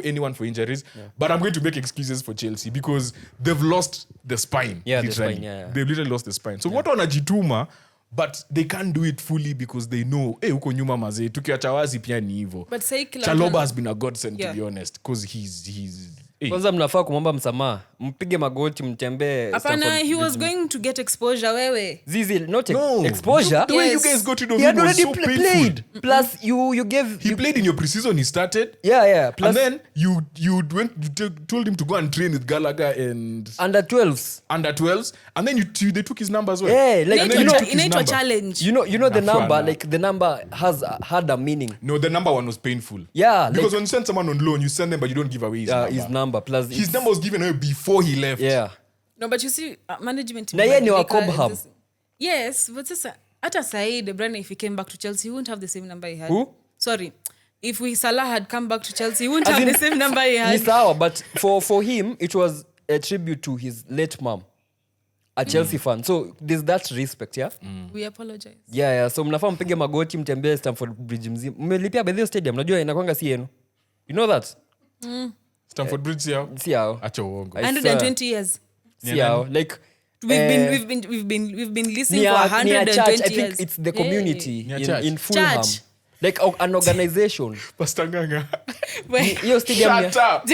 anyone for injuries. Yeah. But I'm going to make excuses for Chelsea because they've lost the spine. Yeah, literally. The spine, yeah. They've literally lost the spine. So what wanajituma, but they can't do it fully because they know, huko nyuma mazee, tukiacha wazi pia ni hivyo. But say Chalobah has been a godsend, to be honest, because he's kwanza mnafaa kumwomba msamaha, mpige magoti, mtembee. Hapana, he was going to get exposure wewe. Zizi, not exposure. The way you guys got rid of he him had was already so painful. played. Plus you gave. He played in your preseason. He started. Yeah. Plus, and then you told him to go and train with Gallagher and under 12s. And then they took his number as well. Yeah, like inaitwa challenge. You know the number, like the number had a meaning. No, the number one was painful. Yeah, because when you send someone on loan, you send them, but you don't give away his number. Plus his number was given away before he left. Yeah. No, but you see, management. Na yeye ni wa Cobham. Yes, but sasa hata Said De Bruyne, if he came back to Chelsea, he wouldn't have the same number he had. Who? Sorry. If Salah had come back to Chelsea, he wouldn't have the same number he had. Ni sawa, but for him, it was a tribute to his late mom, a Chelsea fan. So there's that respect, yeah? We apologize. Yeah. So mnafaa mpige magoti, mtembee Stamford Bridge mzima. Mmelipia by the stadium, najua inakwanga si yenu. You know that? Stamford Bridge si yao. Acha uongo. 120 years. Si yao. Like we've been listening for 120 years. I think it's the community in Fulham. like an organization. Pastanganga. Hiyo stadium Shut up.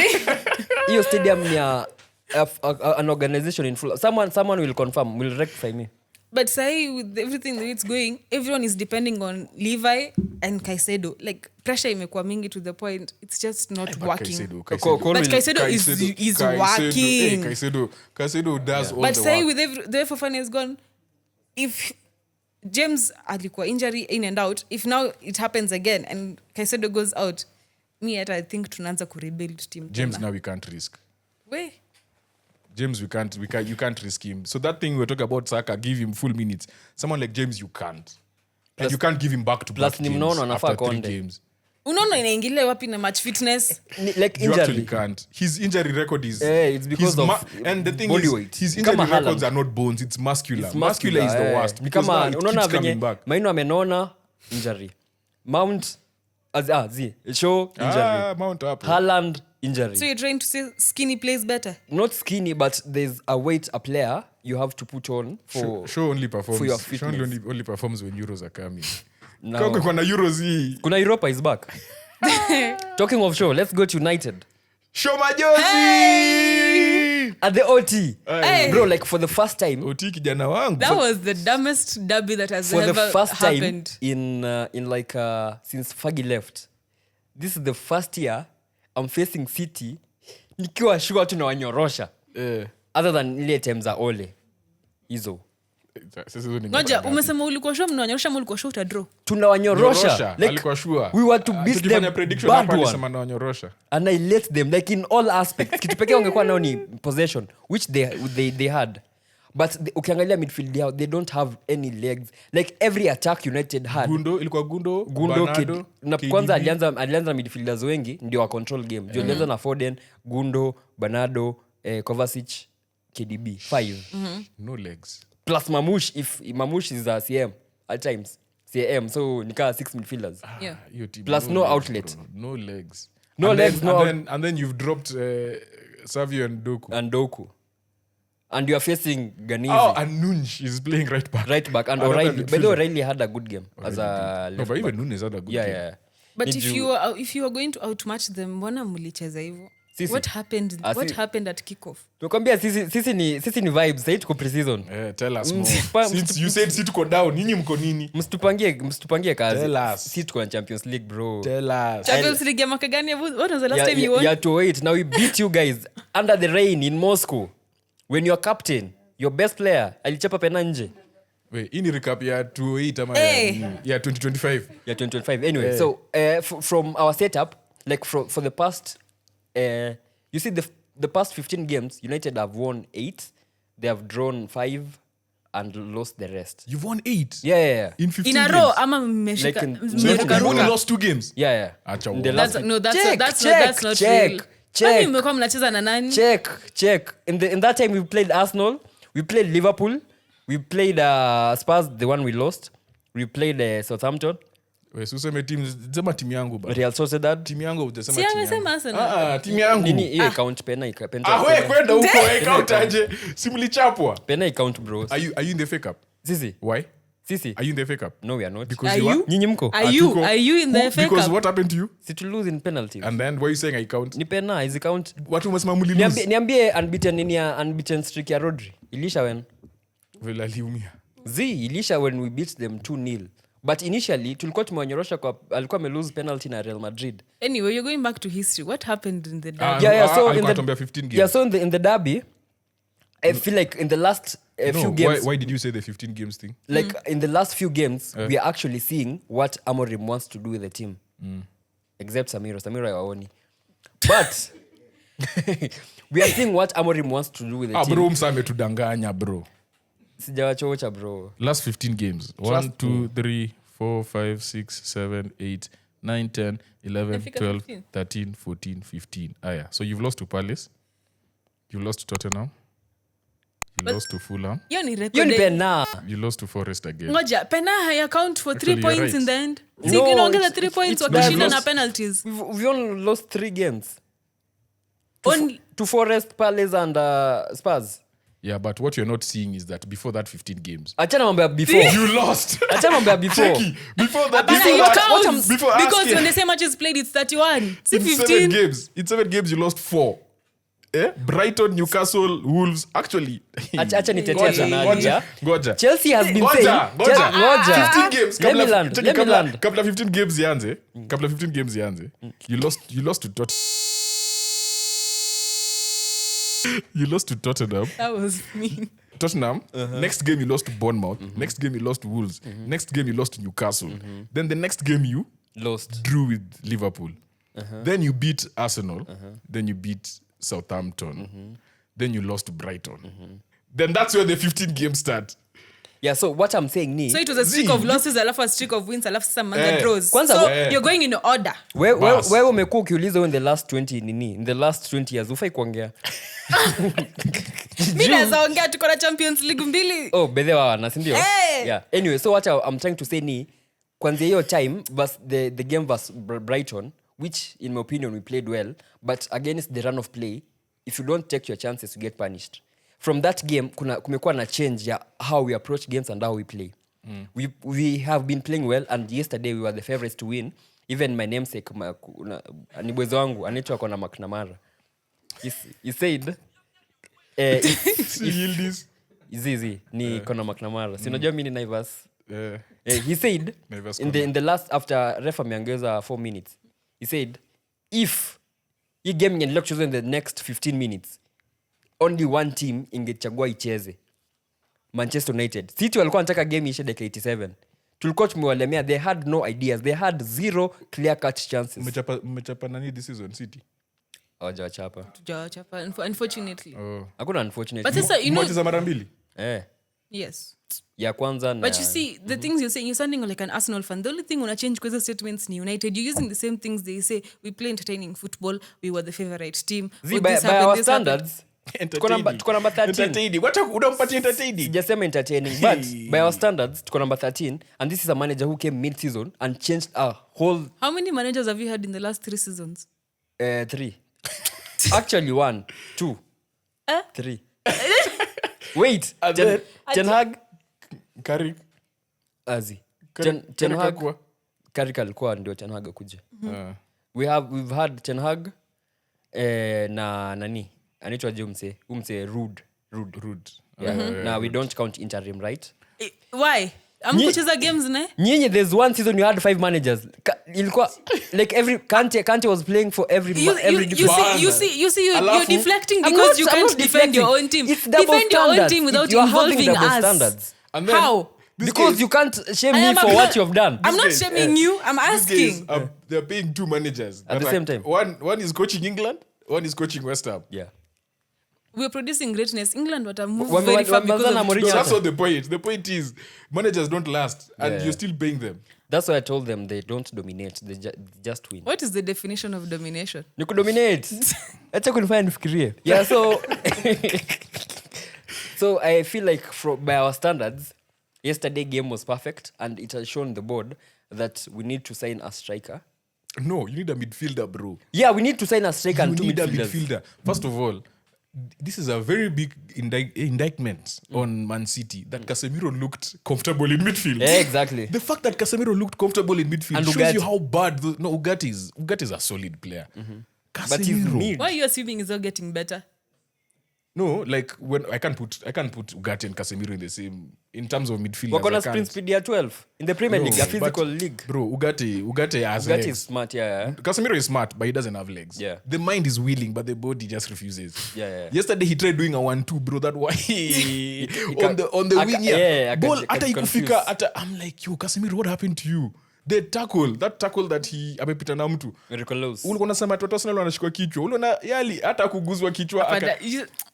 hiyo stadium ni an organization in full. Someone will confirm, will rectify me. But say with everything that it's going, everyone is depending on Levi and Caicedo. Like pressure imekuwa mingi to the point it's just not working. Caicedo. But Caicedo is working. Caicedo does all but the say work. with the Fofana is gone, if James alikuwa injury in and out, if now it happens again and Caicedo goes out, I think tunaanza kurebuild team. James now we can't risk. Wait. James, you can't risk him. So that thing we were talking about, Saka, give him full minutes. Someone like James, you can't. And you can't give him back to back games after 3 games. Unaona inaingilia wapi na match fitness? Like You injury. actually can't. His injury record is... it's because of and the thing body is, weight. his injury Kama records Haaland. are not bones, it's muscular. It's Muscular is the worst. Ni Because kama now it unaona keeps coming venye back. Maino amenona injury. Mount show injury. Mount up. Haaland injury. So you're trying to say skinny plays better? Not skinny, but there's a weight a player you have to put on for Show only performs. for your Show fitness. only performs when Euros are coming. Now- Kwa kuna Euros hii. Kuna Europa is back. Talking of show, let's go to United. Show majozi! At the OT. Hey. Bro, like for the first time, Oti kijana wangu. That was the dumbest derby that has for ever the first time happened. in like since Fergie left, this is the first year I'm facing City nikiwa sure tunawanyorosha other than ile times za Ole hizo Sasa hizo ni Ngoja, ngapi? umesema ulikuwa sure mnaonyesha ulikuwa sure utadraw. tunawanyorosha Nyorosha, alikuwa sure. we were to beat Tukifanya them prediction bad hapa one alisema nawanyorosha. annihilate them like in all aspects. Kitu pekee wangekuwa nao ni possession which they had, but ukiangalia midfield yao they don't have any legs. Like every attack United had Ilikuwa Gundo, Bernardo, na KDB. kwanza alianza na midfielders wengi ndio wa control game. Juu alianza na Foden, Gundo, Bernardo, Kovacic, KDB 5 No legs. plus Mamush, if Mamush is a CM at times CM, so nikaa 6 midfielders. Yeah. Hiyo team, Plus no legs, outlet. bro. No legs. No And legs, then, no and then you've dropped Savio and Doku. And Doku, and you are facing Ganizi And Nunj is playing right back. right back, and Another O'Reilly. By the way, midfielder. O'Reilly had a good game as a No, left but even back. Nunes had a good Yeah, game. yeah. But Need if you are going to outmatch them, mbona mlicheza hivyo? Sisi. What happened? What happened at kickoff? Tukwambia sisi ni vibes, sasa tuko pre-season. Tell us more. Msipa- Since you said si tuko down, nyinyi mko nini? Msitupangie kazi. Tell us. Sisi tuko na Champions League, bro. Tell us. Champions League ya mwaka gani? What was the last time you won? You have to wait. Now we beat you guys under the rain in Moscow. When your captain, your best player, alichapa pena nje. Wait, hii ni recap ya 208 ama Hey. ya 2025. Yeah, 2025. Anyway, so from our setup, like for the past, you see the past 15 games, United have won 8, they have drawn 5, and lost the rest. You've won 8 Yeah. in 15 In a games. row ama mmeshika Like in- So mmeshika you've only ruka? lost 2 games. Yeah. Acha In the uongo. last- That's not real. check. Kwani mmekuwa mnacheza na nani? Check. In that time we played Arsenal, we played Liverpool, we played Spurs, the one we lost. We played Southampton, Wewe useme sema timu yangu ba. Real Sociedad. Timu yangu utasema Si timu yangu. amesema Arsenal. Timu yangu. Nini hiyo account pena Wewe kwenda huko account aje? Si mlichapwa. pena account bros. Are you in the fake up? Sisi. Why? Sisi. Are you in the fake up? No, we are not. Because Are you are. you? Nyinyi mko. Are you in the FA Because Cup? what happened to you? Si to lose in penalties. And then why are you saying I count? Ni pena is account. Watu wamesema mli lose. Niambie unbeaten streak ya Rodri. Ilisha when? Vile aliumia. Ilisha when we beat them 2-0. But initially tulikuwa tumewanyorosha kwa alikuwa amelose penalty na Real Madrid. Anyway, you're going back to history. What happened in the derby? So alikuwa anatuambia 15 games. Yeah, so in the derby I feel like in the last few games why did you say the 15 games thing? like in the last few games we are actually seeing what Amorim wants to do with the team. Except Samiro hawaoni. But we are seeing what Amorim wants to do with the team. Bro, msa ametudanganya bro. Sijawachocha bro. Last 15 games. 1, 2, 3, 4, 5, 6, 7, 8, 9, 10, 11, Nafika 12, 15. 13, 14, 15. Yeah. So you've lost to Palace. You've lost to Tottenham. You lost to Fulham. Hiyo ni Hiyo record. ni pena. You lost to Forest again. Ngoja, pena hai account for 3 Actually, points you're right. in the end. No, Si inaongeza it's- 3 points it's wakishinda lost- na penalties. We've only lost 3 games. Only To Forest, Palace and Spurs. Yeah, but what you're not seeing is that before that 15 games, achana mambo ya before you lost. achana mambo ya before Cheki, before that, But before it that, counts before because asking, when the same matches played, it's 31. See, in 15. in 7 games, you lost 4. Brighton, Newcastle, Wolves. Actually, acha nitetea Goja, Arsenal, yeah? Goja. Chelsea has been Goja, saying Goja. Goja. 15 games. Let me land. Couple of 15 games yanze. Couple of 15 games yanze. You lost to Tottenham. You lost to Tottenham. That was mean. Tottenham. Next game you lost to Bournemouth. Next game you lost to Wolves. Next game you lost to Newcastle. Then the next game you lost. drew with Liverpool. Then you beat Arsenal. Then you beat Southampton. Then you lost to Brighton. Then that's where the 15 games start. Yeah, so what I'm saying ni So it was a streak of losses, alafu a streak of wins, alafu some other draws. Kwanza, so you're going in order. wewe umekuwa ukiuliza in the last 20 nini in the last 20 years ufai kuongea Mimi naweza ongea tuko na Champions League 2. oh bedhewa na si ndio Hey! yeah anyway so what I'm trying to say ni kwanza hiyo time but the game was Brighton which in my opinion we played well but against the run of play if you don't take your chances you get punished from that game kumekuwa na change ya how we approach games and how we play we have been playing well and yesterday we were the favorites to win even my namesake ni bwezo wangu anaitwa kona McNamara he said Zizi ni Conor McNamara. Sinajua mimi ni Naivas. He said in the last after ref ameongeza 4 minutes. He said if hii game ingeendelea kuchezwa in the next 15 minutes only one team ingechagua icheze. Manchester United. City walikuwa wanataka game ishe dakika 87. Tulikuwa tumewalemea, they had no ideas. They had zero clear cut chances. Mmechapa nani this season City? Hawajawachapa. Tujawachapa unfortunately. Hakuna unfortunately. But sasa you know Mmecheza mara mbili? yes. Ya kwanza na But you see, the things you're saying, you're sounding like an Arsenal fan. The only thing when I change because statements ni United, you're using the same things they say. We play entertaining football. We were the favorite team. By our standards, tuko number 13. Entertaining. What unampatia entertaining? Sijasema entertaining, but by our standards, tuko number 13, and this is a manager who came mid-season and changed our whole... How many managers have you had in the last 3 seasons? 3. Actually, 1, 2, 3. Wait, Ten Hag? Carrick. Azi. Ten Hag? Carrick alikuwa ndio Ten Hag kuja. We've had Ten Hag na nani? Anaitwa umse rude. Yeah. Now we don't count interim, right? Why? Kucheza games ne? Nyinyi, there's one season you had 5 managers. Ilikuwa like every Kante was playing for every you see you're deflecting because you can't defend your own team. Defend your own team without involving us. How? Because you can't shame me for what you've done. I'm not shaming you. I'm asking. They're paying 2 managers at the same time. One is coaching England, one is coaching West Ham. Yeah. We're producing greatness. England what have moved very far because of so that's not the point. The point is managers don't last and you're still paying them. That's why I told them they don't dominate. They just win. What is the definition of domination? You could dominate. Acha kunifanya nifikirie. Yeah, so I feel like by our standards, yesterday game was perfect and it has shown the board that we need to sign a striker. No, you need a midfielder, bro. Yeah, we need to sign a striker and 2 midfielders. You need a midfielder. First of all, this is a very big indictment on Man City that Casemiro looked comfortable in midfield. Yeah, exactly. The fact that Casemiro looked comfortable in midfield and shows you how bad... Ugarte is a solid player. But he's mid. Why are you assuming he's not getting better? No, like when I can't put Ugarte and Casemiro in the same in terms of midfield. We're gonna sprint speed at 12 in the Premier League, a physical league. Bro, Ugarte has legs. Is smart, yeah. Casemiro is smart, but he doesn't have legs. Yeah. The mind is willing, but the body just refuses. Yeah. Yesterday he tried doing a 1-2, bro. That why on the wing, yeah. Ball ata ikufika ata I'm like, yo, Casemiro, what happened to you? That tackle that he amepita na mtu. Ulikuwa unasema watu Arsenal wanashikwa kichwa. Uliona yali hata kuguzwa kichwa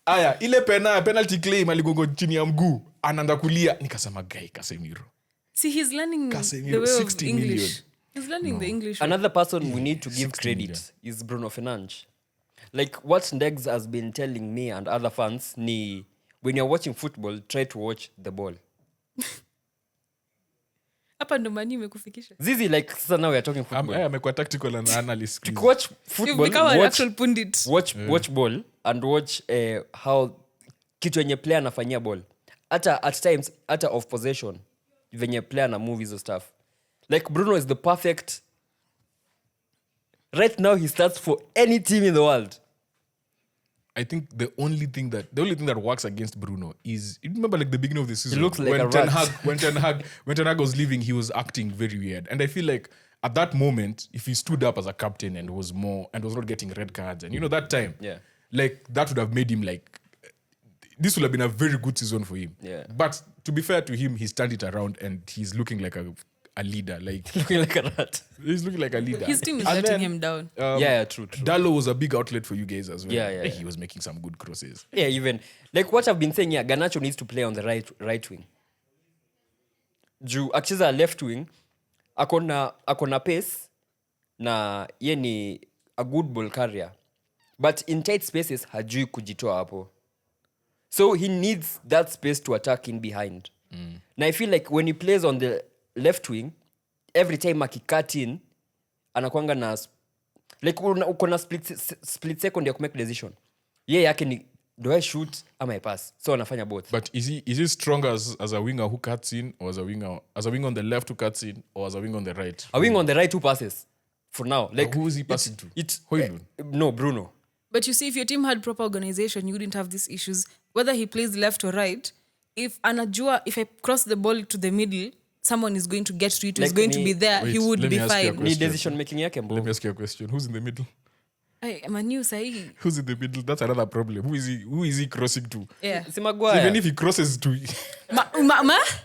aya ile penalty claim aligongo chini ya mguu anaanza kulia nikasema guy Casemiro. See, he's learning the way of English. He's learning the English. Another person we need to give credit is Bruno Fernandes. Like what Ndegs has been telling me and other fans ni when you're watching football, try to watch the ball. Hapa ndo mani imekufikisha. Zizi, like sasa now we are talking football. Amekuwa tactical analyst. To watch football, watch ball and watch how kitu yenye player anafanyia ball. Hata at times hata off possession venye player na move hizo stuff. Like Bruno is the perfect. Right now he starts for any team in the world. I think the only thing that works against Bruno is, you remember like the beginning of the season, He looks like when a Ten rat. Hag when Ten Hag was leaving, he was acting very weird, and I feel like at that moment, if he stood up as a captain and was not getting red cards, and that time, like that would have made him like, this would have been a very good season for him. Yeah. But to be fair to him, he's turned it around and he's looking like a leader. Like Looking like a rat. he's looking like a leader. His team is And letting then, him down. True. Dallo was a big outlet for you guys as well. Yeah. He was making some good crosses. Yeah, even like what I've been saying here, Garnacho needs to play on the right wing. Juu akicheza left wing, akona pace na ye ni a good ball carrier. But in tight spaces hajui kujitoa hapo. So he needs that space to attack in behind. Now I feel like when he plays on the left wing, every time akicut in anakuanga na like uko na split second ya kumake decision. Yake ni do I shoot ama I pass? So anafanya both. But is he strong as a winger who cuts in, or as a winger on the left who cuts in, or as a winger on the right? A wing on the right who passes for now. Like who is he passing to? It's Højlund? No, Bruno. But you see, if your team had proper organization, you wouldn't have these issues. Whether he plays left or right, if I cross the ball to the middle, someone is going to get to it, Like is going to be there, Wait, he would let be me ask you a fine. question. Ni decision making yake Let mbovu. me ask you a question. Who's in the middle? I'm a new sahi. Who's in the middle? That's another problem. Who is he crossing to? Yeah. Si So Maguire. even if he crosses to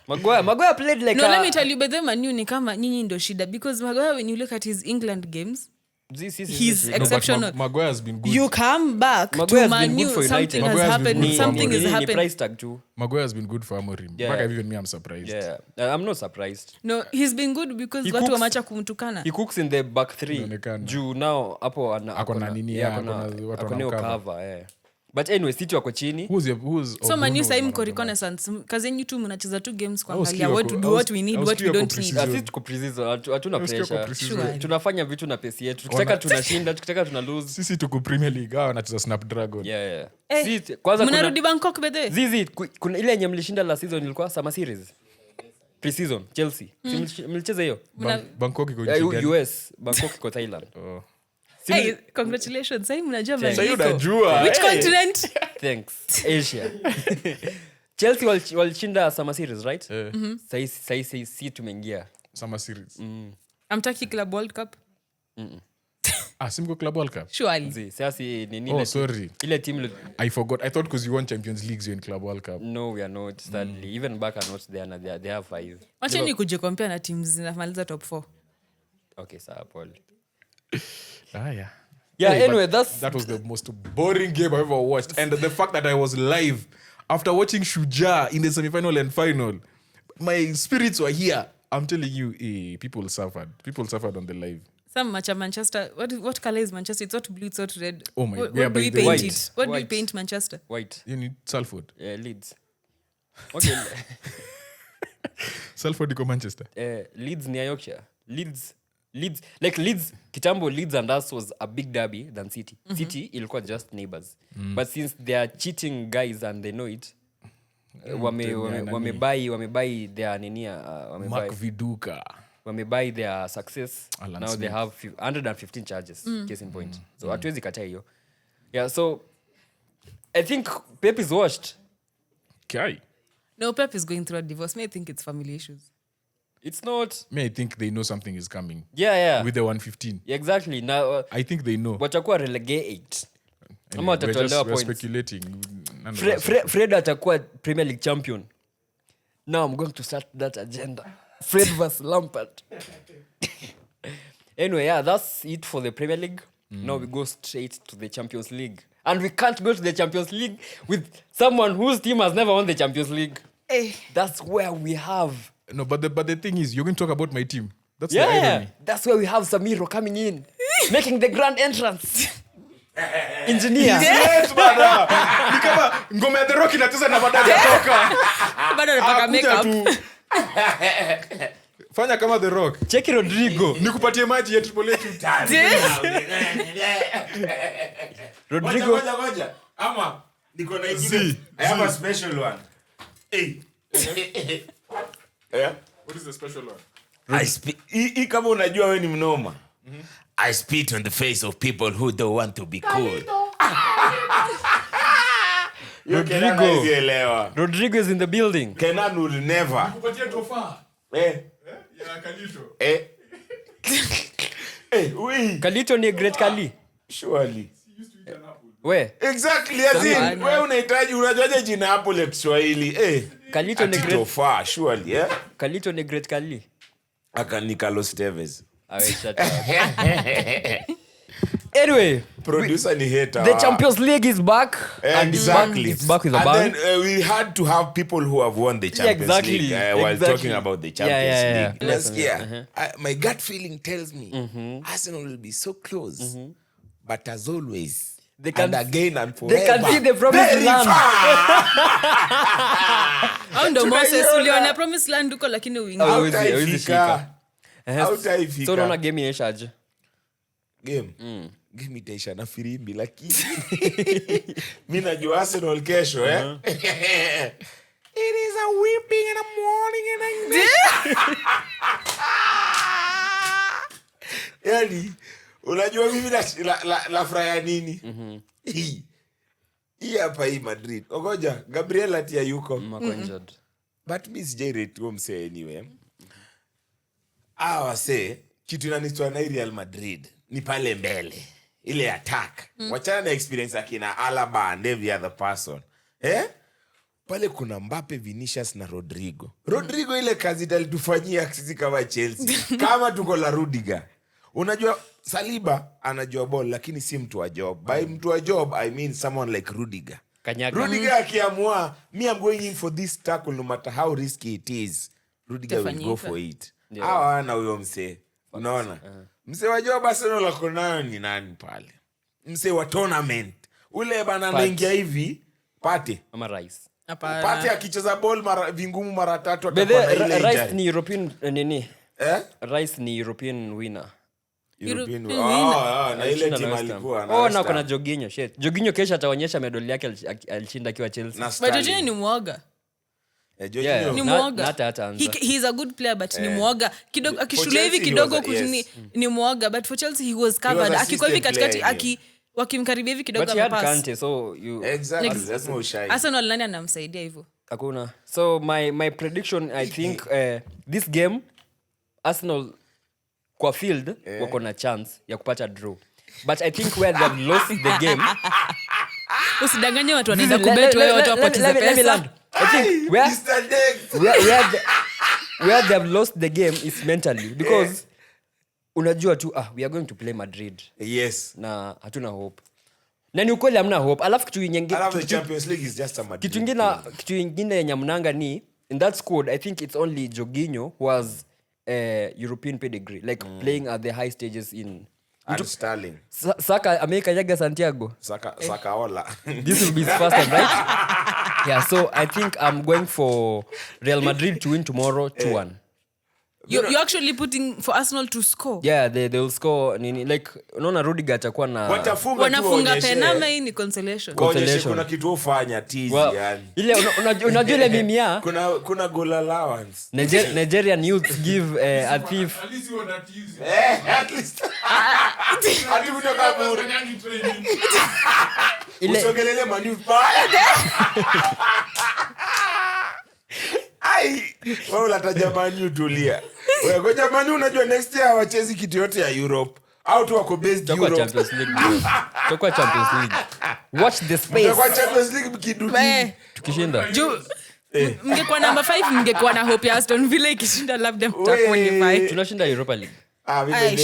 Maguire played like No, let me tell you, but then Manu ni kama nyinyi ndo shida, because Maguire, when you look at his England games, he's exceptional. Maguire has been good. You come back Maguire to has been Man good for U, something United. has Maguire has been happened. good for Something Amorim. has Ni happened. price tag too. Maguire has been good for Amorim. Yeah. Back even me, I'm surprised. Yeah. I'm not surprised. No, he's been good because He watu cooks- wameacha kumtukana. He cooks in the back three. Inaonekana. Juu now hapo Akona nini, yeah, akona watu wanamcover. cover, yeah. But anyway, City wako chini. So Man U sahi mko reconnaissance. Kazi yenyu tu mnacheza tu games kuangalia Auskiwa what to ko- do, what we need, Auskiwa what we ko don't precision. need. Sisi tuko precision, hatuna Nasikia kwa pressure. precision. Sure. Tunafanya vitu na pesi yetu. Tukitaka tunashinda, tukitaka tuna lose. Sisi tuko Premier League, hawa wanacheza Snapdragon. Yeah. Eh, Sisi kwanza mnarudi Bangkok bedhe? Zizi kuna ile yenye mlishinda la season ilikuwa summer series. Pre-season Chelsea. Si mlicheza hiyo? Bangkok iko Yeah, nchi gani? US, Bangkok iko Thailand. Oh. Hey, congratulations. Sahi mnajua Thanks. Bangkok. Sasa unajua. Which hey. continent? Thanks. Asia. Chelsea walishinda summer series, right? Sai si tumeingia. Summer series. Amtaki Club World Cup? Simko Club World Cup. Surely. Sasa nini Oh, sorry. ile team I forgot. I thought because you won Champions League, you're in Club World Cup. no, we are not sadly. Even back are not there, and they have 5. Wacheni kuje compare na teams zinamaliza top 4. Okay, sawa Paul. Yeah. Yeah, Hey, anyway, but that was the most boring game I've ever watched. And the fact that I was live after watching Shujaa in the semi-final and final, my spirits were here. I'm telling you, people suffered. People suffered on the live. Some match at Manchester. What color is Manchester? It's not blue, it's not red. Oh my- What yeah, do by we the paint white. it? What do we White. paint Manchester? White. You need Salford. Leeds. Okay. Salford iko Manchester. Leeds near Yorkshire. Leeds. Like Leeds, kitambo Leeds and us was a big derby than City. City ilikuwa just neighbors. But since they are cheating guys and they know it, wamebuy their Mark Viduka. wamebuy their success. Alan Now Smith. they have 115 charges, case in point. So hatuwezi kataa hiyo. Yeah, so I think Pep is washed. Okay. No, Pep is going through a divorce. May I think it's family issues. It's not. I think they know something is coming. Yeah. With the 115. Yeah, exactly. Now I think they know. watakuwa relegate. Ama Anyway, watatolewa we're points. speculating. None of us- Fred atakuwa Premier League champion. Now I'm going to start that agenda. Fred vs Lampard. Anyway, yeah, that's it for the Premier League. Now we go straight to the Champions League. And we can't go to the Champions League with someone whose team has never won the Champions League. That's where we have... No, but the thing is, you're going to talk about my team. That's the irony. That's where we have Samiro coming in, making the grand entrance. Engineer. Yes, bana. Ni kama ngoma ya The Rock inacheza na baadaye toka. Bado anapaka makeup. Fanya kama The Rock. Cheki Rodrigo. Nikupatie maji ya triple H. Rodrigo. Ngoja. Ama Niko na ingine. I have a special one. Hey. Yeah. What is the special one? I spit. Kama unajua wewe ni mnoma. I spit on the face of people who don't want to be cool. Rodrigo is in the building. Kenan would never. Kupatia tofa. Yeah, Kalito. Kalito ni great Kali. Surely. Where? Exactly, as in, wewe unahitaji unajuaje jina hapo le Kiswahili? Kalito ni great tofa, surely, yeah? Kalito ni great Kali. Aka ni Carlos Tevez. Shut up. Anyway, producer ni hater. The Champions League is back. Exactly. It's back with a bang. And then we had to have people who have won the Champions League while talking about the Champions League. Let's hear. My gut feeling tells me Arsenal will be so close. But as always, they can, and again and forever, they can see the promised land. Ndo Moses uliona promised land uko lakini wingi. So unaona game inaishaje? Game itaisha na firimbi lakini mimi najua Arsenal kesho It is a weeping in the morning and yani unajua mimi la fraya nini? Hii hapa hii Madrid. Ogoja Gabriel atia yuko. But mimi sijairate huo msee anyway. Wase kitu inanitoa na Real Madrid ni pale mbele. Ile attack. Wachana na experience akina Alaba and every other person. Pale kuna Mbappe, Vinicius na Rodrigo. Rodrigo ile kazi alitufanyia sisi kama Chelsea. Kama tuko la Rudiger. Unajua Saliba anajua ball lakini si mtu wa job. By mtu wa job I mean someone like Rudiger. Rudiger akiamua me I'm going in for this tackle no matter how risky it is. Rudiger will go for it. Hawana huyo msee. Unaona? Msee wa job Arsenal lako nayo ni nani pale? Msee wa tournament. Ule bana anaingia hivi Pate ama Rice. Pate akicheza ball vingumu mara 3 atakuwa na ile Rice ni European nini? Rice ni European winner. European na ile timu alikuwa na kuna Jorginho. Jorginho kesho ataonyesha medali yake alishinda akiwa Chelsea. But Jorginho ni mwoga. Ni mwoga. He's a good player but ni mwoga. Kidogo akishule hivi kidogo ni mwoga but for Chelsea he was covered. Akikuwa hivi katikati wakimkaribia hivi kidogo amepass. But he had Kante so you exactly that's no shy. Arsenal nani anamsaidia hivyo? Hakuna. So my prediction I think this game Arsenal kwa field wako na chance ya kupata draw. But I think where they have lost the game usidanganye watu wanaenda kubet wewe watu wapoteze pesa. I think where they have lost the game is mentally because unajua tu we are going to play Madrid. Yes. Na hatuna hope. Na ni ukweli hamna hope. Alafu kitu nyingine the Champions League is just a Madrid. Kitu nyingine yenye mnanga ni in that squad I think it's only Jorginho who has European pedigree like playing at the high stages in Sterling. Saka America yaga Santiago. Saka ola. This will be his first time, right? Yeah, so I think I'm going for Real Madrid to win tomorrow 2-1. You're actually putting for Arsenal to score? Yeah, they will score nini like unaona Rudiger atakuwa na wanafunga penalty hii ni consolation. Kuna kitu ufanya tizi yani. Ile unajua ile mimi ya kuna goal allowance. Nigerian youth give a thief. At least you want tizi. At least. Ati kutoka bure. Ile usogelele manu baya. Wewe unataja Manu tulia. Wewe ngoja Manu unajua next year hawachezi kitu yote ya Europe. Au tu wako based Europe. Champions League. Tokwa Champions League. Watch the space. Tokwa Champions League kiduki. Tukishinda. Mngekuwa number 5 mngekuwa na hope ya Aston Villa ikishinda labda mtaqualify. Tunashinda Europa League.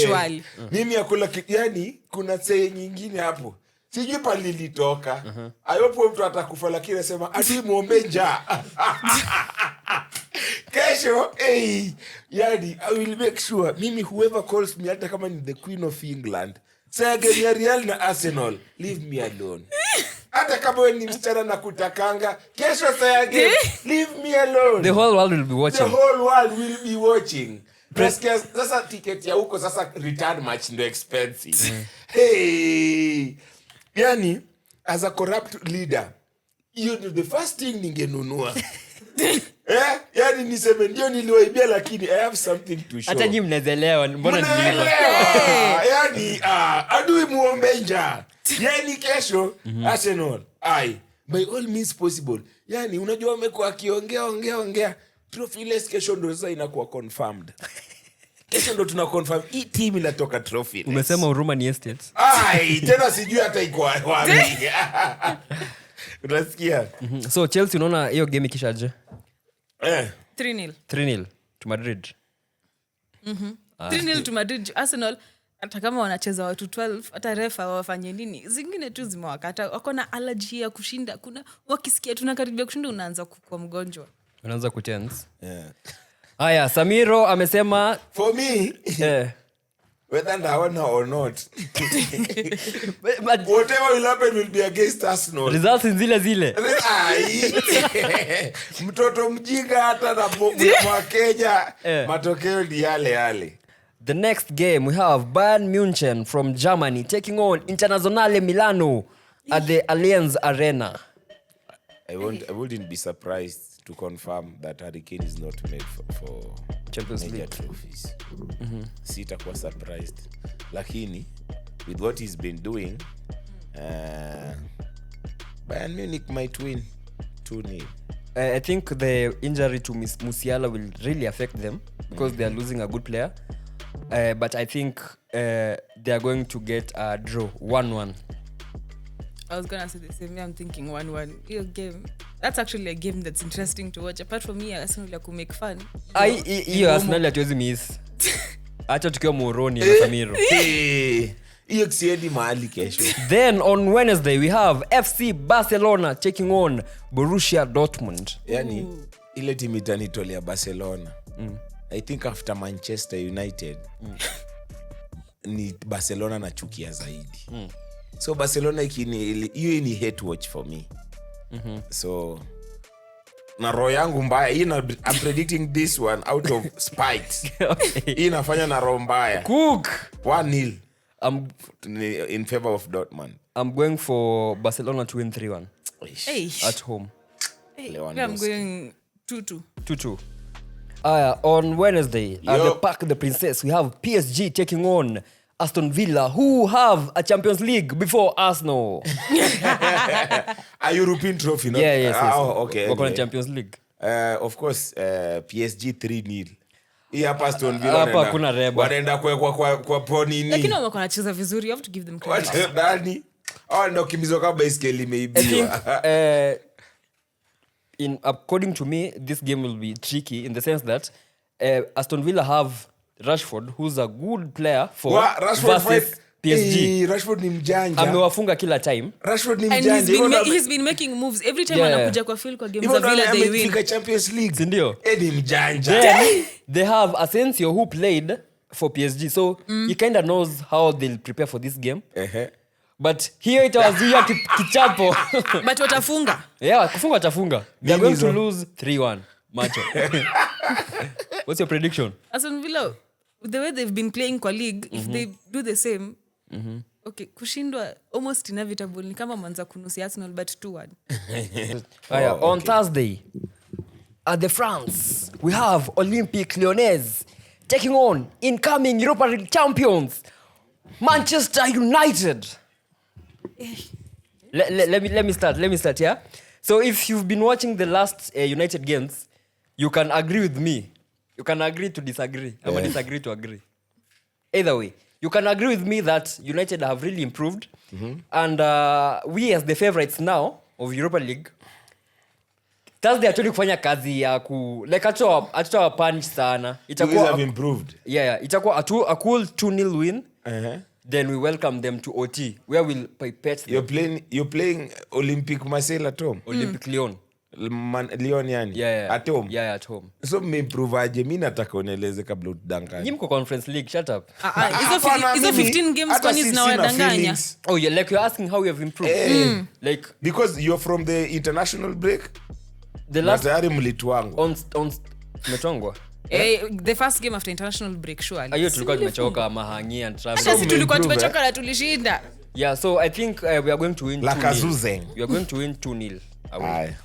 Shwali. Mimi akula yani kuna say nyingine hapo. Sijui pale lilitoka. Ayopo mtu atakufa lakini anasema ati muombe njaa. Kesho yani I will make sure mimi whoever calls me hata kama ni the Queen of England say again Real na Arsenal leave me alone. Hata kama wewe ni msichana na kutakanga kesho say again leave me alone. The whole world will be watching. The whole world will be watching. Sasa ticket ya huko sasa return match ndio expensive. Yani as a corrupt leader hiyo ndio the first thing ningenunua. Yani niseme ndio niliwaibia, lakini I have something to show. Hata nyinyi mnaelewa mbona niliiba. Yani adui muombe njaa. Yani kesho Arsenal. By all means possible. Yani unajua wamekuwa akiongea trophyless, kesho ndio sasa inakuwa confirmed. Kesho ndo tuna confirm hii team inatoka trophy. Umesema Huruma ni estates. Tena sijui hata iko wapi. Unasikia? So Chelsea unaona hiyo game ikishaje? 3-0 to Madrid. 3-0 to Madrid. Arsenal hata kama wanacheza watu 12 hata refa wafanye nini, zingine tu zimewakata. Wako na allergy ya kushinda. Kuna wakisikia tunakaribia kushinda unaanza kuwa mgonjwa. Unaanza kutense. Haya, Samiro amesema for me whether naona or not whatever will happen will be against Arsenal. Results zile. Mtoto mjinga hata na mwa Kenya matokeo ni yale. The next game we have Bayern Munich from Germany taking on Internazionale Milano at the Allianz Arena. I wouldn't be surprised to confirm that Hurricane is not made for Champions League trophies. Sitakuwa surprised. Lakini with what he's been doing, Bayern Munich might win 2-0. I think the injury to Musiala will really affect them because they are losing a good player. But I think they are going to get a draw 1-1. I was gonna say the same. I'm thinking 1-1. Your game. That's actually a game that's interesting to watch. Apart from me, Arsenal like make fun. Hiyo Arsenal hatuwezi miss. Acha tukiwa Moroni na Samiro. Hiyo ksiedi mahali kesho. Then on Wednesday we have FC Barcelona taking on Borussia Dortmund. Yani ile timu itanitolea Barcelona. I think after Manchester United ni Barcelona nachukia zaidi. So Barcelona hiyo ni hate watch for me. So na roho yangu mbaya I'm predicting this one out of spite. Hii nafanya na roho mbaya. Cook 1-0 in favor of Dortmund. I'm going for Barcelona to win 3-1 at home. I'm going 2-2. 2-2. On Wednesday at the Parc des Princes we have PSG taking on Aston Villa, who have a Champions League before Arsenal. A European trophy, no? Yes. Okay. We're going Champions League. Of course, PSG 3-0. Hii hapa Aston Villa hapa kuna reba. Wanaenda kwa ponini. Lakini wako wanacheza vizuri, you have to give them credit. Nani? Ndio kimbizo kama baiskeli imeibiwa. According to me, this game will be tricky in the sense that Aston Villa have Rashford, who's a good player for versus PSG. Rashford ni mjanja. Amewafunga kila time. Rashford ni mjanja. And he's been making moves every time anakuja kwa field kwa games za Villa they win. Fika Champions League. Sindio? Ni mjanja. Then they have Asensio who played for PSG. So he kind of knows how they'll prepare for this game. But here it was here kichapo. But watafunga. Yeah, kufunga watafunga. They're going to lose 3-1. Macho. What's your prediction? Aston Villa, the way they've been playing kwa league, if they do the same, okay, kushindwa almost inevitable. Ni kama mwanza kunusi Arsenal, but 2-1. On Thursday, at the France, we have Olympique Lyonnais taking on incoming Europa League champions, Manchester United. Let me start, yeah? So if you've been watching the last United games, you can agree with me. You can agree to disagree. Or disagree to agree. Either way, you can agree with me that United have really improved. And we as the favorites now of Europa League, Thursday actually kufanya kazi ya like atoa punch sana. Itakuwa have improved. Yeah, itakuwa a cool 2-0 win. Then we welcome them to OT, where we'll pipette them. You're playing Olympique Marseille at home? Olympique Lyon. Lyon yani? Yeah. At home? Yeah, at home. So mmeimprove aje? Mimi nataka unieleze kabla utudanganye. Nyinyi mko Conference League, shut up. Hizo 15 games kwani zinawadanganya? Oh, yeah, like you're asking how we have improved. Like because you're from the international break. The last tayari mlitwangu. On metwangwa. The first game after international break, surely. Ayo tulikuwa tumechoka mahangi and travel. Sasa tulikuwa tumechoka na tulishinda. Yeah, so I think we are going to win 2-0. Lakazuzeng. We are going to win 2-0. away.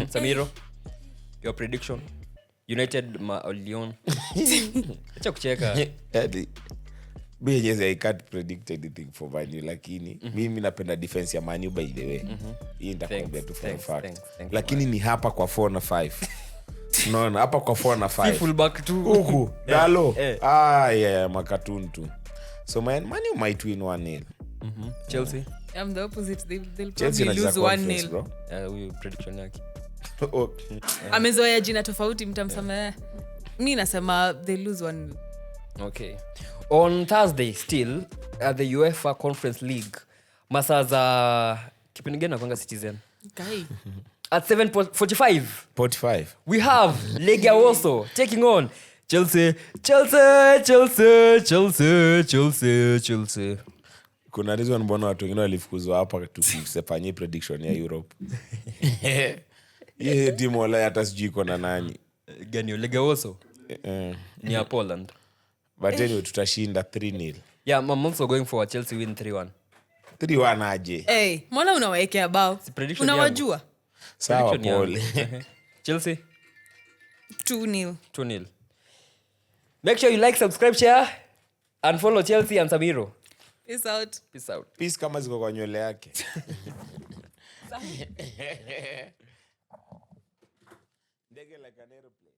Samiro, your prediction? United Lyon. Acha kucheka. I can't predict anything for Man U, lakini mimi napenda defense ya Man U by the way. Hii nitakwambia tu for a fact. Lakini ni hapa kwa 4 na 5. Unaona hapa kwa 4 na 5. Full back tu. Huku. Dalo. Makatun tu. So Man U might win 1-0. Chelsea. I'm the opposite. They'll Chelsea probably lose 1-0. bro. Huyu prediction yake. Amezoea jina tofauti mtamsamehe. Mimi nasema they lose 1-0. Okay. On Thursday still at the UEFA Conference League. Masaa za kipindi gani nakwanga Citizen? Guy. At 7:45. 45. We have Legia Warsaw taking on Chelsea. Kuna reason mbona watu wengine walifukuzwa hapa tukifanyia prediction ya Europe. Yeye timu wala hata sijui iko na nani. Gani Legia Warsaw? Ni ya Poland. But anyway tutashinda 3-0. Yeah, I'm also going for a Chelsea win 3-1. 3-1 aje. Hey, mbona unawaekea bao? Prediction Unawajua? Sawa pole. Chelsea 2-0. 2-0. Make sure you like, subscribe, share and follow Chelsea and Samiro. Peace out. Peace out. Peace kama ziko kwa nywele yake. Ndege like an aeroplane.